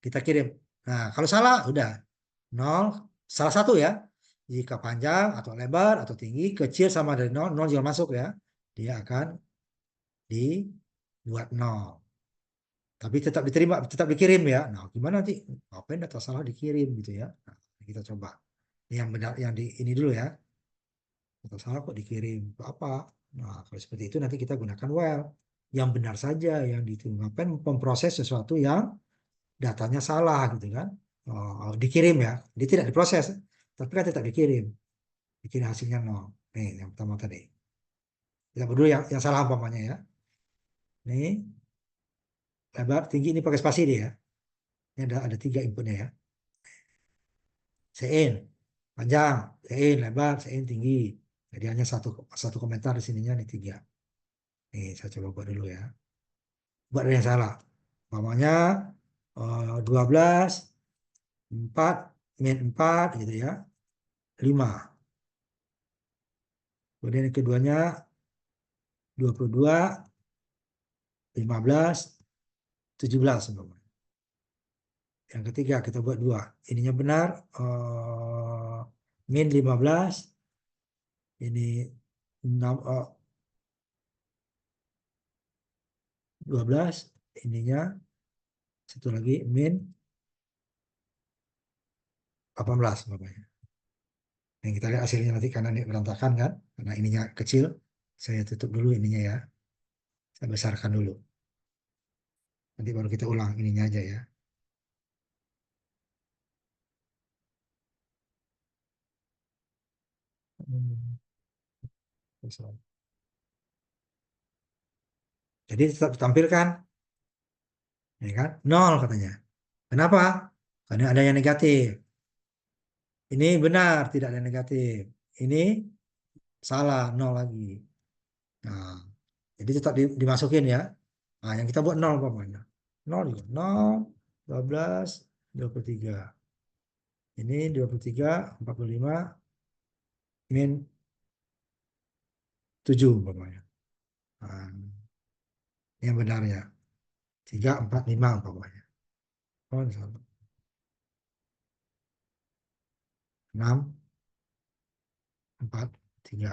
kita kirim. Nah, kalau salah udah 0, salah satu ya. Jika panjang atau lebar atau tinggi, kecil sama dari 0, 0 juga masuk ya. Dia akan dibuat 0. Tapi tetap diterima, tetap dikirim ya. Nah, gimana nanti? Ngapain data salah dikirim gitu ya. Nah, kita coba. Yang benar yang di ini dulu ya. Data salah kok dikirim. Itu apa? Nah, kalau seperti itu nanti kita gunakan while. Yang benar saja yang diterima. Memproses sesuatu yang datanya salah gitu kan. Oh, dikirim ya. Dia tidak diproses, tapi kan tetap dikirim. bikin hasilnya nol. Nih yang pertama tadi. Kita berdua yang salah umpamanya ya. Nih lebar tinggi ini pakai spasi dia ya. Ini ada tiga inputnya ya. Sein panjang, sein lebar, sein tinggi. Jadi hanya satu komentar di sininya nih tiga. Nih saya coba buat dulu ya. Buat ada yang salah. Umpamanya 12, 4, min 4 gitu ya. 5. Kemudian yang keduanya 22, 15, 17 umpamanya. Yang ketiga kita buat dua. Ininya benar min 15, ini 6, 12, ininya satu lagi min 18 umpamanya. Yang kita lihat hasilnya nanti karena ini berantakan kan, karena ininya kecil, saya tutup dulu ininya ya, saya besarkan dulu. Nanti baru kita ulang ininya aja ya. Hmm, jadi tetap ditampilkan, ya kan? Nol katanya. Kenapa? Karena ada yang negatif. Ini benar, tidak ada yang negatif. Ini salah, nol lagi. Nah, jadi tetap dimasukin ya. Nah, yang kita buat nol umpamanya. Nol juga. Nol, 12, 23. Ini 23, 45, min 7 umpamanya. Nah, ini yang benarnya. 3, 4, 5 umpamanya. Oh, 6, 4, 3.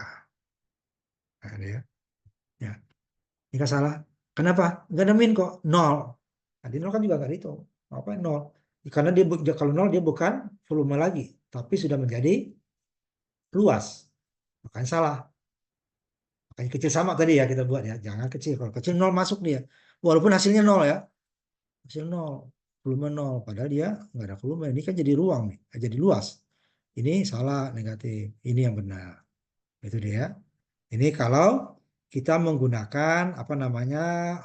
Nah, ini ya. Ya. Ini kan salah. Kenapa? Nggak ada min kok. Nol. Nah, di nol kan juga nggak dihitung. Apa nol? Karena kalau nol dia bukan volume lagi, tapi sudah menjadi luas. Makanya salah. Makanya kecil sama tadi ya kita buat ya. Jangan kecil. Kalau kecil nol masuk dia. Walaupun hasilnya nol ya. Hasil nol. Volume nol. Padahal dia nggak ada volume. Ini kan jadi ruang nih. Jadi luas. Ini salah negatif. Ini yang benar. Itu dia. Ini kalau kita menggunakan apa namanya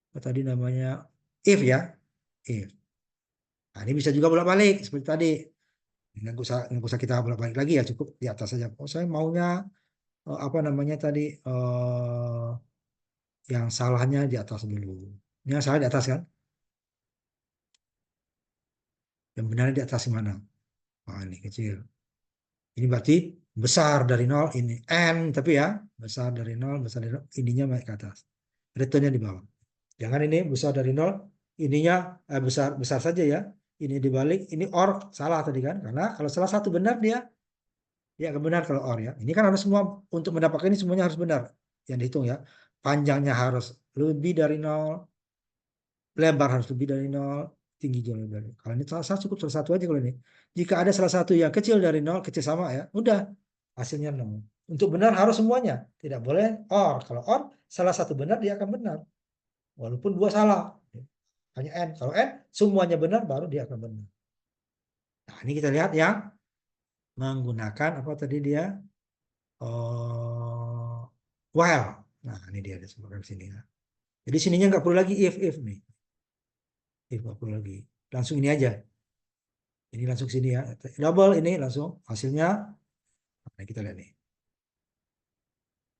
apa tadi namanya if ya. If. Nah, ini bisa juga bolak-balik seperti tadi. Nggak usah kita bolak-balik lagi ya, cukup di atas saja. Oh, saya maunya apa namanya tadi yang salahnya di atas dulu. Ini yang salah di atas kan? Yang benar di atas mana? Nah, ini kecil. Ini berarti besar dari nol ini n tapi ya besar dari nol besar dari nol ininya naik ke atas. Returnnya di bawah. Jangan ini besar dari nol ininya besar besar saja ya. Ini dibalik ini or salah tadi kan? Karena kalau salah satu benar dia akan benar kalau or ya. Ini kan harus semua untuk mendapatkan ini semuanya harus benar yang dihitung ya. Panjangnya harus lebih dari nol, lebar harus lebih dari nol, tinggi jauh lebih dari. Kalau ini salah cukup salah satu aja kalau ini. Jika ada salah satu yang kecil dari nol, kecil sama ya, udah hasilnya nol. Untuk benar harus semuanya, tidak boleh or. Kalau or salah satu benar dia akan benar, walaupun dua salah. Hanya n. Kalau n semuanya benar baru dia akan benar. Nah ini kita lihat yang menggunakan apa tadi dia while. Nah ini dia disebutkan sini ya. Jadi sininya nggak perlu lagi if nih, if nggak perlu lagi. Langsung ini aja. Ini langsung sini ya. Double ini langsung hasilnya. Nah, kita lihat nih.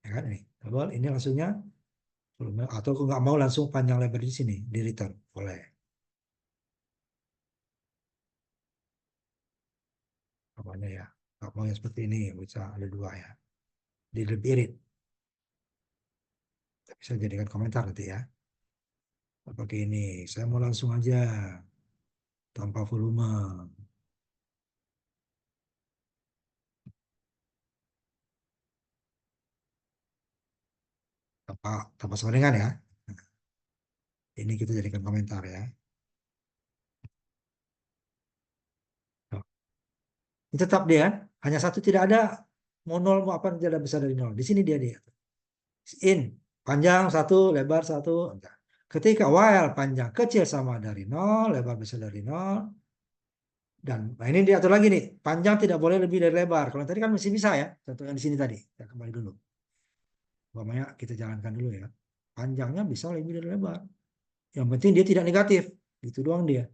Ya kan ini. Double ini langsungnya atau aku nggak mau langsung panjang lebar di sini di return boleh. Apanya ya. Nggak mau yang seperti ini bisa ada dua ya. Di lebih irit. Bisa jadikan komentar nanti ya. Pakai ini. Saya mau langsung aja tanpa volume. Tanpa selingan ya. Ini kita jadikan komentar ya. Ini tetap dia kan. Hanya satu tidak ada mau nol mau apa tidak besar dari nol. Di sini dia. In panjang satu, lebar satu. Ketika while panjang kecil sama dari nol, lebar besar dari nol, Dan nah ini diatur lagi nih, panjang tidak boleh lebih dari lebar. Kalau tadi kan masih bisa ya, contoh yang di sini tadi. Ya, kembali dulu. Umpamanya kita jalankan dulu ya. Panjangnya bisa lebih dari lebar. Yang penting dia tidak negatif. Itu doang dia.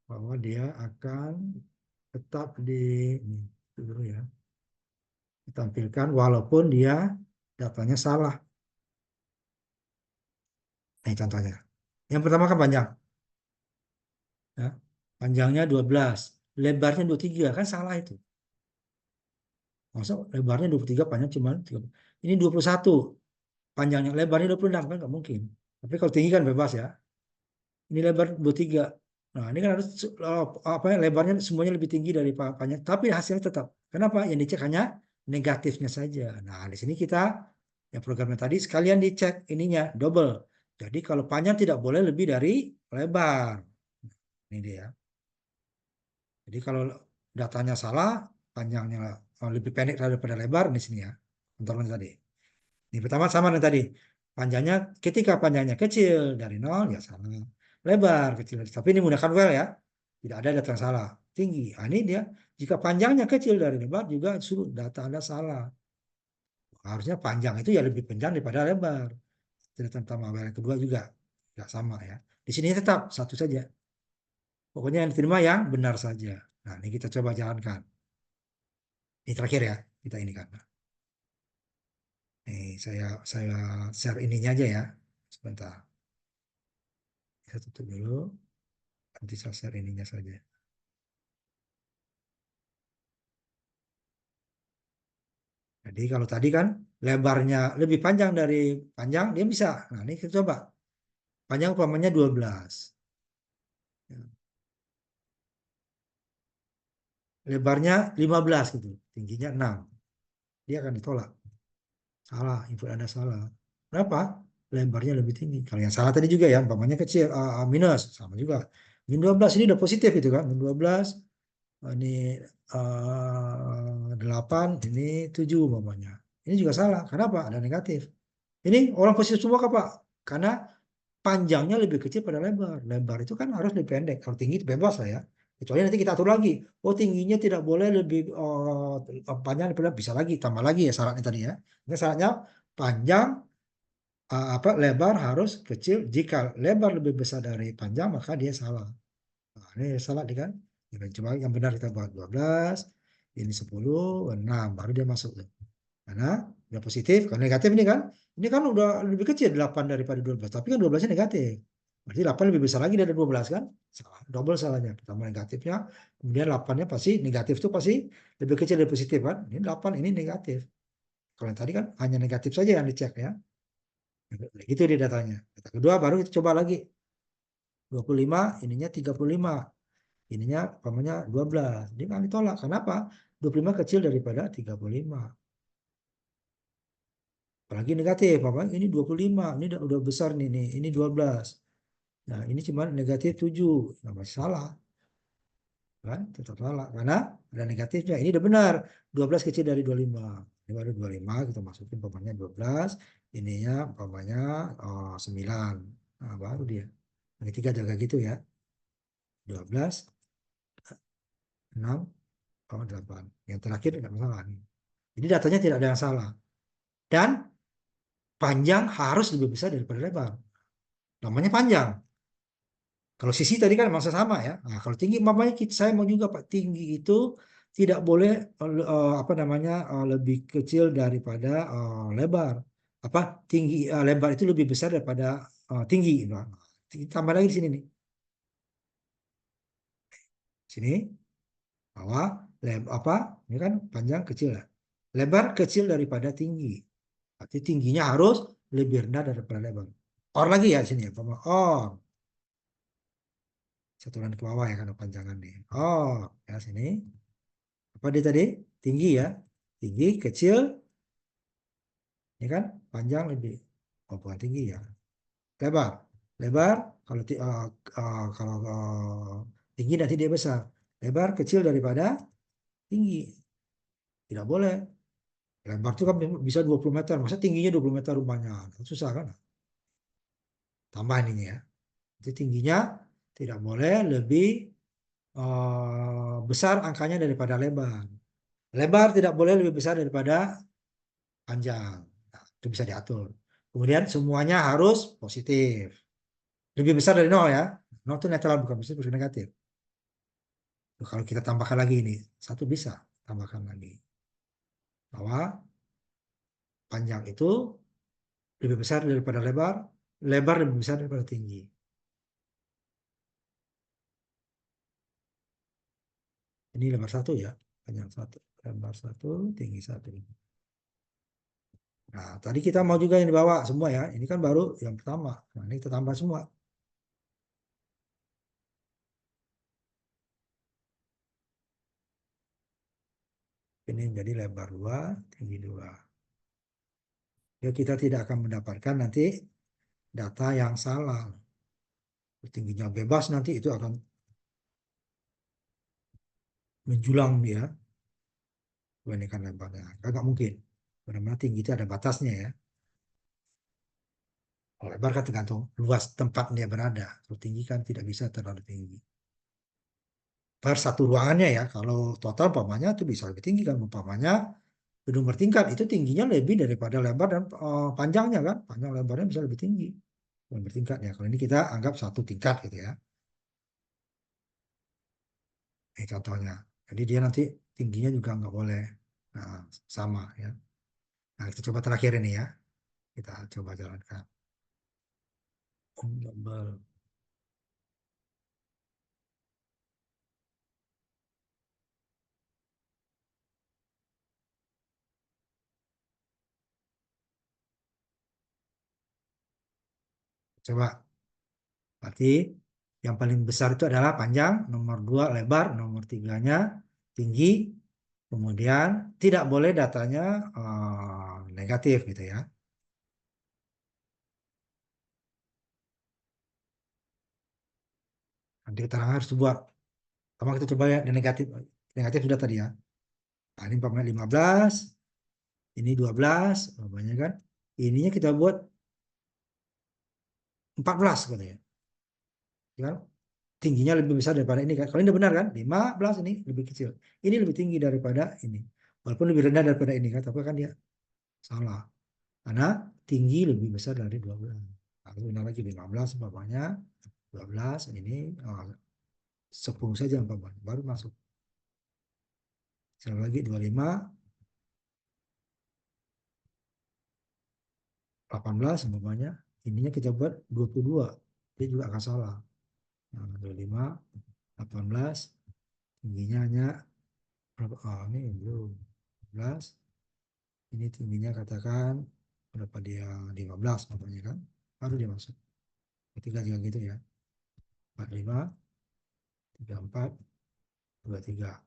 Bahwa dia akan tetap ini, itu dulu ya, ditampilkan walaupun dia datanya salah. Ini contohnya. Yang pertama kan panjang, ya. Panjangnya 12, lebarnya 23, kan salah itu. Masa lebarnya 23, panjang cuma 30. Ini 21, panjangnya lebarnya 26, kan nggak mungkin. Tapi kalau tinggi kan bebas ya. Ini lebar 23. Nah, ini kan harus apa ya, lebarnya semuanya lebih tinggi dari panjang, tapi hasilnya tetap. Kenapa? Yang dicek hanya negatifnya saja. Nah, di sini kita yang programnya tadi sekalian dicek ininya double. Jadi kalau panjang tidak boleh lebih dari lebar. Ini dia. Jadi kalau datanya salah, panjangnya lebih pendek daripada lebar di sini ya. Contohnya tadi. Ini pertama sama dengan tadi. Panjangnya ketika panjangnya kecil dari nol ya sama. Lebar kecil. Tapi ini menggunakan well ya. Tidak ada data yang salah. Tinggi. Nah, ini dia. Jika panjangnya kecil dari lebar juga suruh data Anda salah. Harusnya panjang itu ya lebih panjang daripada lebar. Tidak tentang well yang kedua juga. Tidak sama ya. Di sini tetap satu saja. Pokoknya yang diterima yang benar saja. Nah, ini kita coba jalankan. Ini terakhir ya. Kita ini kan. Nih, saya share ininya aja ya. Sebentar. Saya tutup dulu. Nanti saya share ininya saja. Jadi kalau tadi kan lebarnya lebih panjang dari panjang, dia bisa. Nah, ini kita coba. Panjang umpamanya 12. Ya. Lebarnya 15 gitu. Tingginya 6. Dia akan ditolak. Salah, input Anda salah. Kenapa? Lebarnya lebih tinggi. Kalau yang salah tadi juga ya, umpamanya kecil, minus. Sama juga. Min 12 ini udah positif itu kan. Min 12, ini 8, ini 7 umpamanya. Ini juga salah. Kenapa? Ada negatif. Ini orang positif semua kak Pak. Karena panjangnya lebih kecil pada lebar. Lebar itu kan harus lebih pendek. Kalau tinggi itu bebas lah ya. Kecuali nanti kita atur lagi. Oh tingginya tidak boleh lebih panjang daripada bisa lagi tambah lagi ya syaratnya tadi ya. Ini syaratnya panjang apa lebar harus kecil. Jika lebar lebih besar dari panjang maka dia salah. Nah, ini salah nih kan. Ya, coba yang benar kita buat 12. Ini 10, 6 baru dia masuk tuh. Karena udah positif, kalau negatif ini kan udah lebih kecil 8 daripada 12, tapi kan 12-nya negatif. Berarti 8 lebih besar lagi dari 12 kan? Salah, double salahnya. Pertama negatifnya, kemudian 8-nya pasti negatif tuh pasti lebih kecil dari positif kan? Ini 8, ini negatif. Kalau yang tadi kan hanya negatif saja yang dicek ya. Gitu di datanya. Data kedua baru kita coba lagi. 25, ininya 35. Ininya umpamanya 12. Dia kan ditolak. Kenapa? 25 kecil daripada 35. Apalagi negatif, apa ini 25, ini udah besar nih, ini 12. Nah, ini cuma negatif 7. Nah, masih salah, kan? Tetap salah karena ada negatifnya. Ini udah benar, 12 kecil dari 25. Ini baru 25, kita masukin umpamanya 12, ininya umpamanya 9. Nah, baru dia. Yang ketiga jaga gitu ya. 12, 6, 8. Yang terakhir nggak masalah nih. Jadi datanya tidak ada yang salah. Dan panjang harus lebih besar daripada lebar. Namanya panjang. Kalau sisi tadi kan masa sama ya. Nah, kalau tinggi mamanya saya mau juga Pak, tinggi itu tidak boleh apa namanya lebih kecil daripada lebar. Apa tinggi lebar itu lebih besar daripada tinggi. Nah, tambah lagi di sini nih. Sini bawah apa? Ini kan panjang kecil ya. Lebar kecil daripada tinggi. Berarti tingginya harus lebih rendah daripada lebar. Or lagi ya sini ya. Or satuan ke bawah ya karena panjangan nih. Oh, ya sini. Apa dia tadi? Tinggi ya. Tinggi, kecil, ini kan panjang lebih. Oh, bukan tinggi ya. Lebar. Lebar kalau kalau tinggi nanti dia besar. Lebar kecil daripada tinggi. Tidak boleh. Lebar itu kan bisa 20 meter. Masa tingginya 20 meter rumahnya? Susah kan? Tambahan ini ya. Jadi tingginya tidak boleh lebih besar angkanya daripada lebar. Lebar tidak boleh lebih besar daripada panjang. Nah, itu bisa diatur. Kemudian semuanya harus positif. Lebih besar dari nol ya. Nol itu netral bukan positif, bukan negatif. Tuh, kalau kita tambahkan lagi ini, satu bisa tambahkan lagi. Bahwa panjang itu lebih besar daripada lebar, lebar lebih besar daripada tinggi. Ini lebar satu ya, panjang satu, lebar satu, tinggi satu. Nah, tadi kita mau juga yang dibawa semua ya. Ini kan baru yang pertama. Nah, ini kita tambah semua. Ini menjadi lebar 2, tinggi 2. Ya, kita tidak akan mendapatkan nanti data yang salah. Tingginya bebas nanti itu akan menjulang dia dibandingkan lebarnya. Agak mungkin. Benar-benar tinggi itu ada batasnya ya. Kalau lebar kan tergantung luas tempat dia berada. Kalau tinggi kan tidak bisa terlalu tinggi. Per satu ruangannya ya. Kalau total umpamanya itu bisa lebih tinggi kan. Umpamanya gedung bertingkat itu tingginya lebih daripada lebar dan panjangnya kan. Panjang lebarnya bisa lebih tinggi. Gedung bertingkat ya. Kalau ini kita anggap satu tingkat gitu ya. Ini contohnya. Jadi dia nanti tingginya juga nggak boleh sama ya. Nah, kita coba terakhir ini ya. Kita coba jalankan. Double. Coba. Berarti yang paling besar itu adalah panjang, nomor 2 lebar, nomor tiganya tinggi, kemudian tidak boleh datanya negatif gitu ya. Nanti kita harus buat. Pertama kita coba ya, negatif. Negatif sudah tadi ya. Nah, ini umpamanya 15, ini 12, umpamanya kan. Ininya kita buat 14 katanya. Ya kan? Tingginya lebih besar daripada ini kan. Kalau ini benar kan? 15 ini lebih kecil. Ini lebih tinggi daripada ini. Walaupun lebih rendah daripada ini kan, tapi kan dia salah. Karena tinggi lebih besar dari 12. Nah, benar lagi 15 umpamanya. 12 ini 10 saja umpamanya. Baru masuk. Sekali lagi 25, 18 umpamanya. Ininya kita buat 22. Dia juga akan salah. Nah, 25, 18. Tingginya hanya berapa? Oh, ini belum. 12. Ini tingginya katakan berapa dia 15 umpamanya kan. Baru dia masuk. Ketiga juga gitu ya. 45, 34, 23.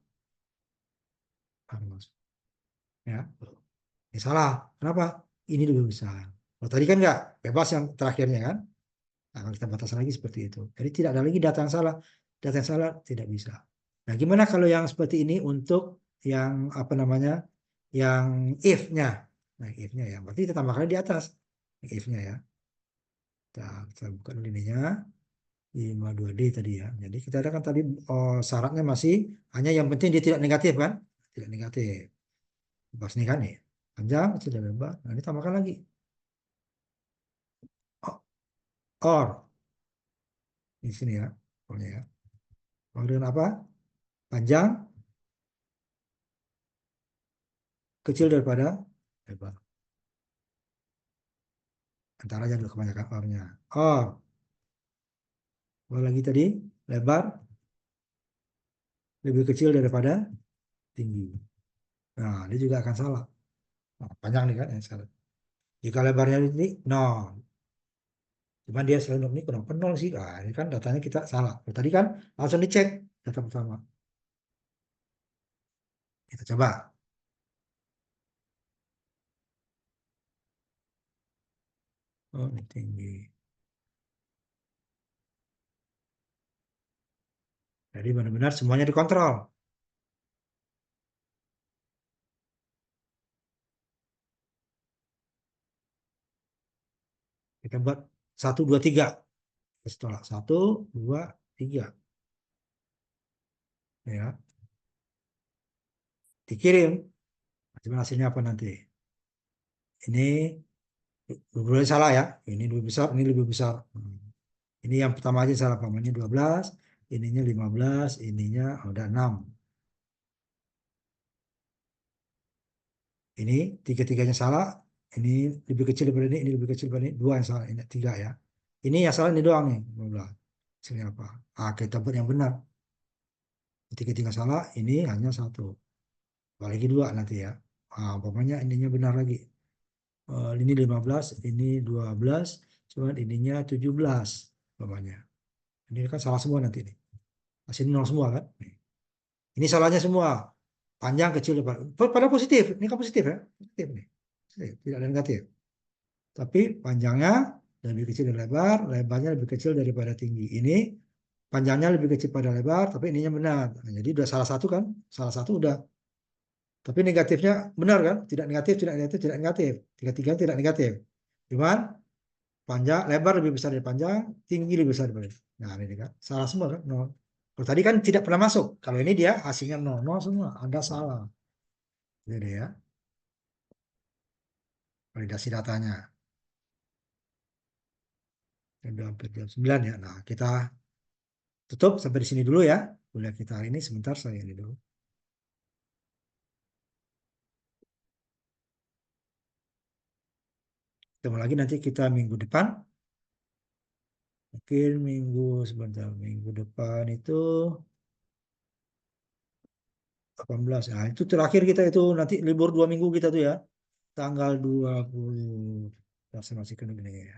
Baru masuk. Ya. Ini salah. Kenapa? Ini lebih besar. Kalau tadi kan enggak, bebas yang terakhirnya kan. Nah, kalau kita batasan lagi seperti itu. Jadi tidak ada lagi data yang salah. Data yang salah tidak bisa. Nah, gimana kalau yang seperti ini untuk yang apa namanya? Yang if-nya. Nah, if-nya ya. Berarti kita tambahkan di atas. If-nya ya. Kita buka dulu ininya. 52D tadi ya. Jadi kita ada kan tadi syaratnya masih hanya yang penting dia tidak negatif kan? Tidak negatif. Bebas nih kan nih. Panjang, sudah bebas. Nah, ini tambahkan lagi. Or di sini ya. Pokoknya ya. Kalau dengan apa? Panjang kecil daripada lebar. Antara aja dulu kebanyakan ornya. Oh, apa lagi tadi? Lebar lebih kecil daripada tinggi. Nah, dia juga akan salah. Nah, panjang nih kan yang salah. Jika lebarnya ini nol, cuman dia selalu ini kenapa nol sih? Ah, ini kan datanya kita salah. Tadi kan langsung dicek data pertama. Kita coba. Oh, ini tinggi. Jadi benar-benar semuanya dikontrol. Kita buat satu, dua, tiga. Setelah satu, dua, tiga. Ya, dikirim. Coba hasilnya apa nanti? Ini boleh salah ya. Ini lebih besar, ini lebih besar. Ini yang pertama aja salah pamannya 12, ininya 15, ininya udah 6. Ini tiga-tiganya salah. Ini lebih kecil daripada ini lebih kecil daripada ini. Dua yang salah, ini tiga ya. Ini yang salah ini doang nih. 12. Hasilnya apa? Ah, kita buat yang benar. Tiga-tiga salah, ini hanya satu. Apalagi dua nanti ya. Ah, pokoknya ininya benar lagi. Ini 15, ini 12, cuman ininya 17. Pokoknya. Ini kan salah semua nanti nih. Hasilnya nol semua kan? Ini salahnya semua. Panjang, kecil, lebar. Pada positif. Ini kan positif ya. Positif nih. Positif, tidak ada negatif. Tapi panjangnya lebih kecil dari lebar, lebarnya lebih kecil daripada tinggi. Ini panjangnya lebih kecil pada lebar, tapi ininya benar. Nah, jadi udah salah satu kan? Salah satu udah. Tapi negatifnya benar kan? Tidak negatif, tidak negatif, tidak negatif. Tiga-tiganya tidak negatif. Cuman panjang, lebar lebih besar dari panjang, tinggi lebih besar dari. Nah, ini kan salah semua kan? Nol. Kalau tadi kan tidak pernah masuk. Kalau ini dia hasilnya nol, nol semua. Ada salah. Jadi ya, validasi datanya. Udah hampir jam 9 ya. Nah, kita tutup sampai di sini dulu ya. Kuliah kita hari ini sebentar saya ini dulu. Ketemu lagi nanti kita minggu depan. Mungkin minggu sebentar. Minggu depan itu 18. Nah, itu terakhir kita itu nanti libur 2 minggu kita tuh ya. Tanggal 20. Nah, saya masih ini ya.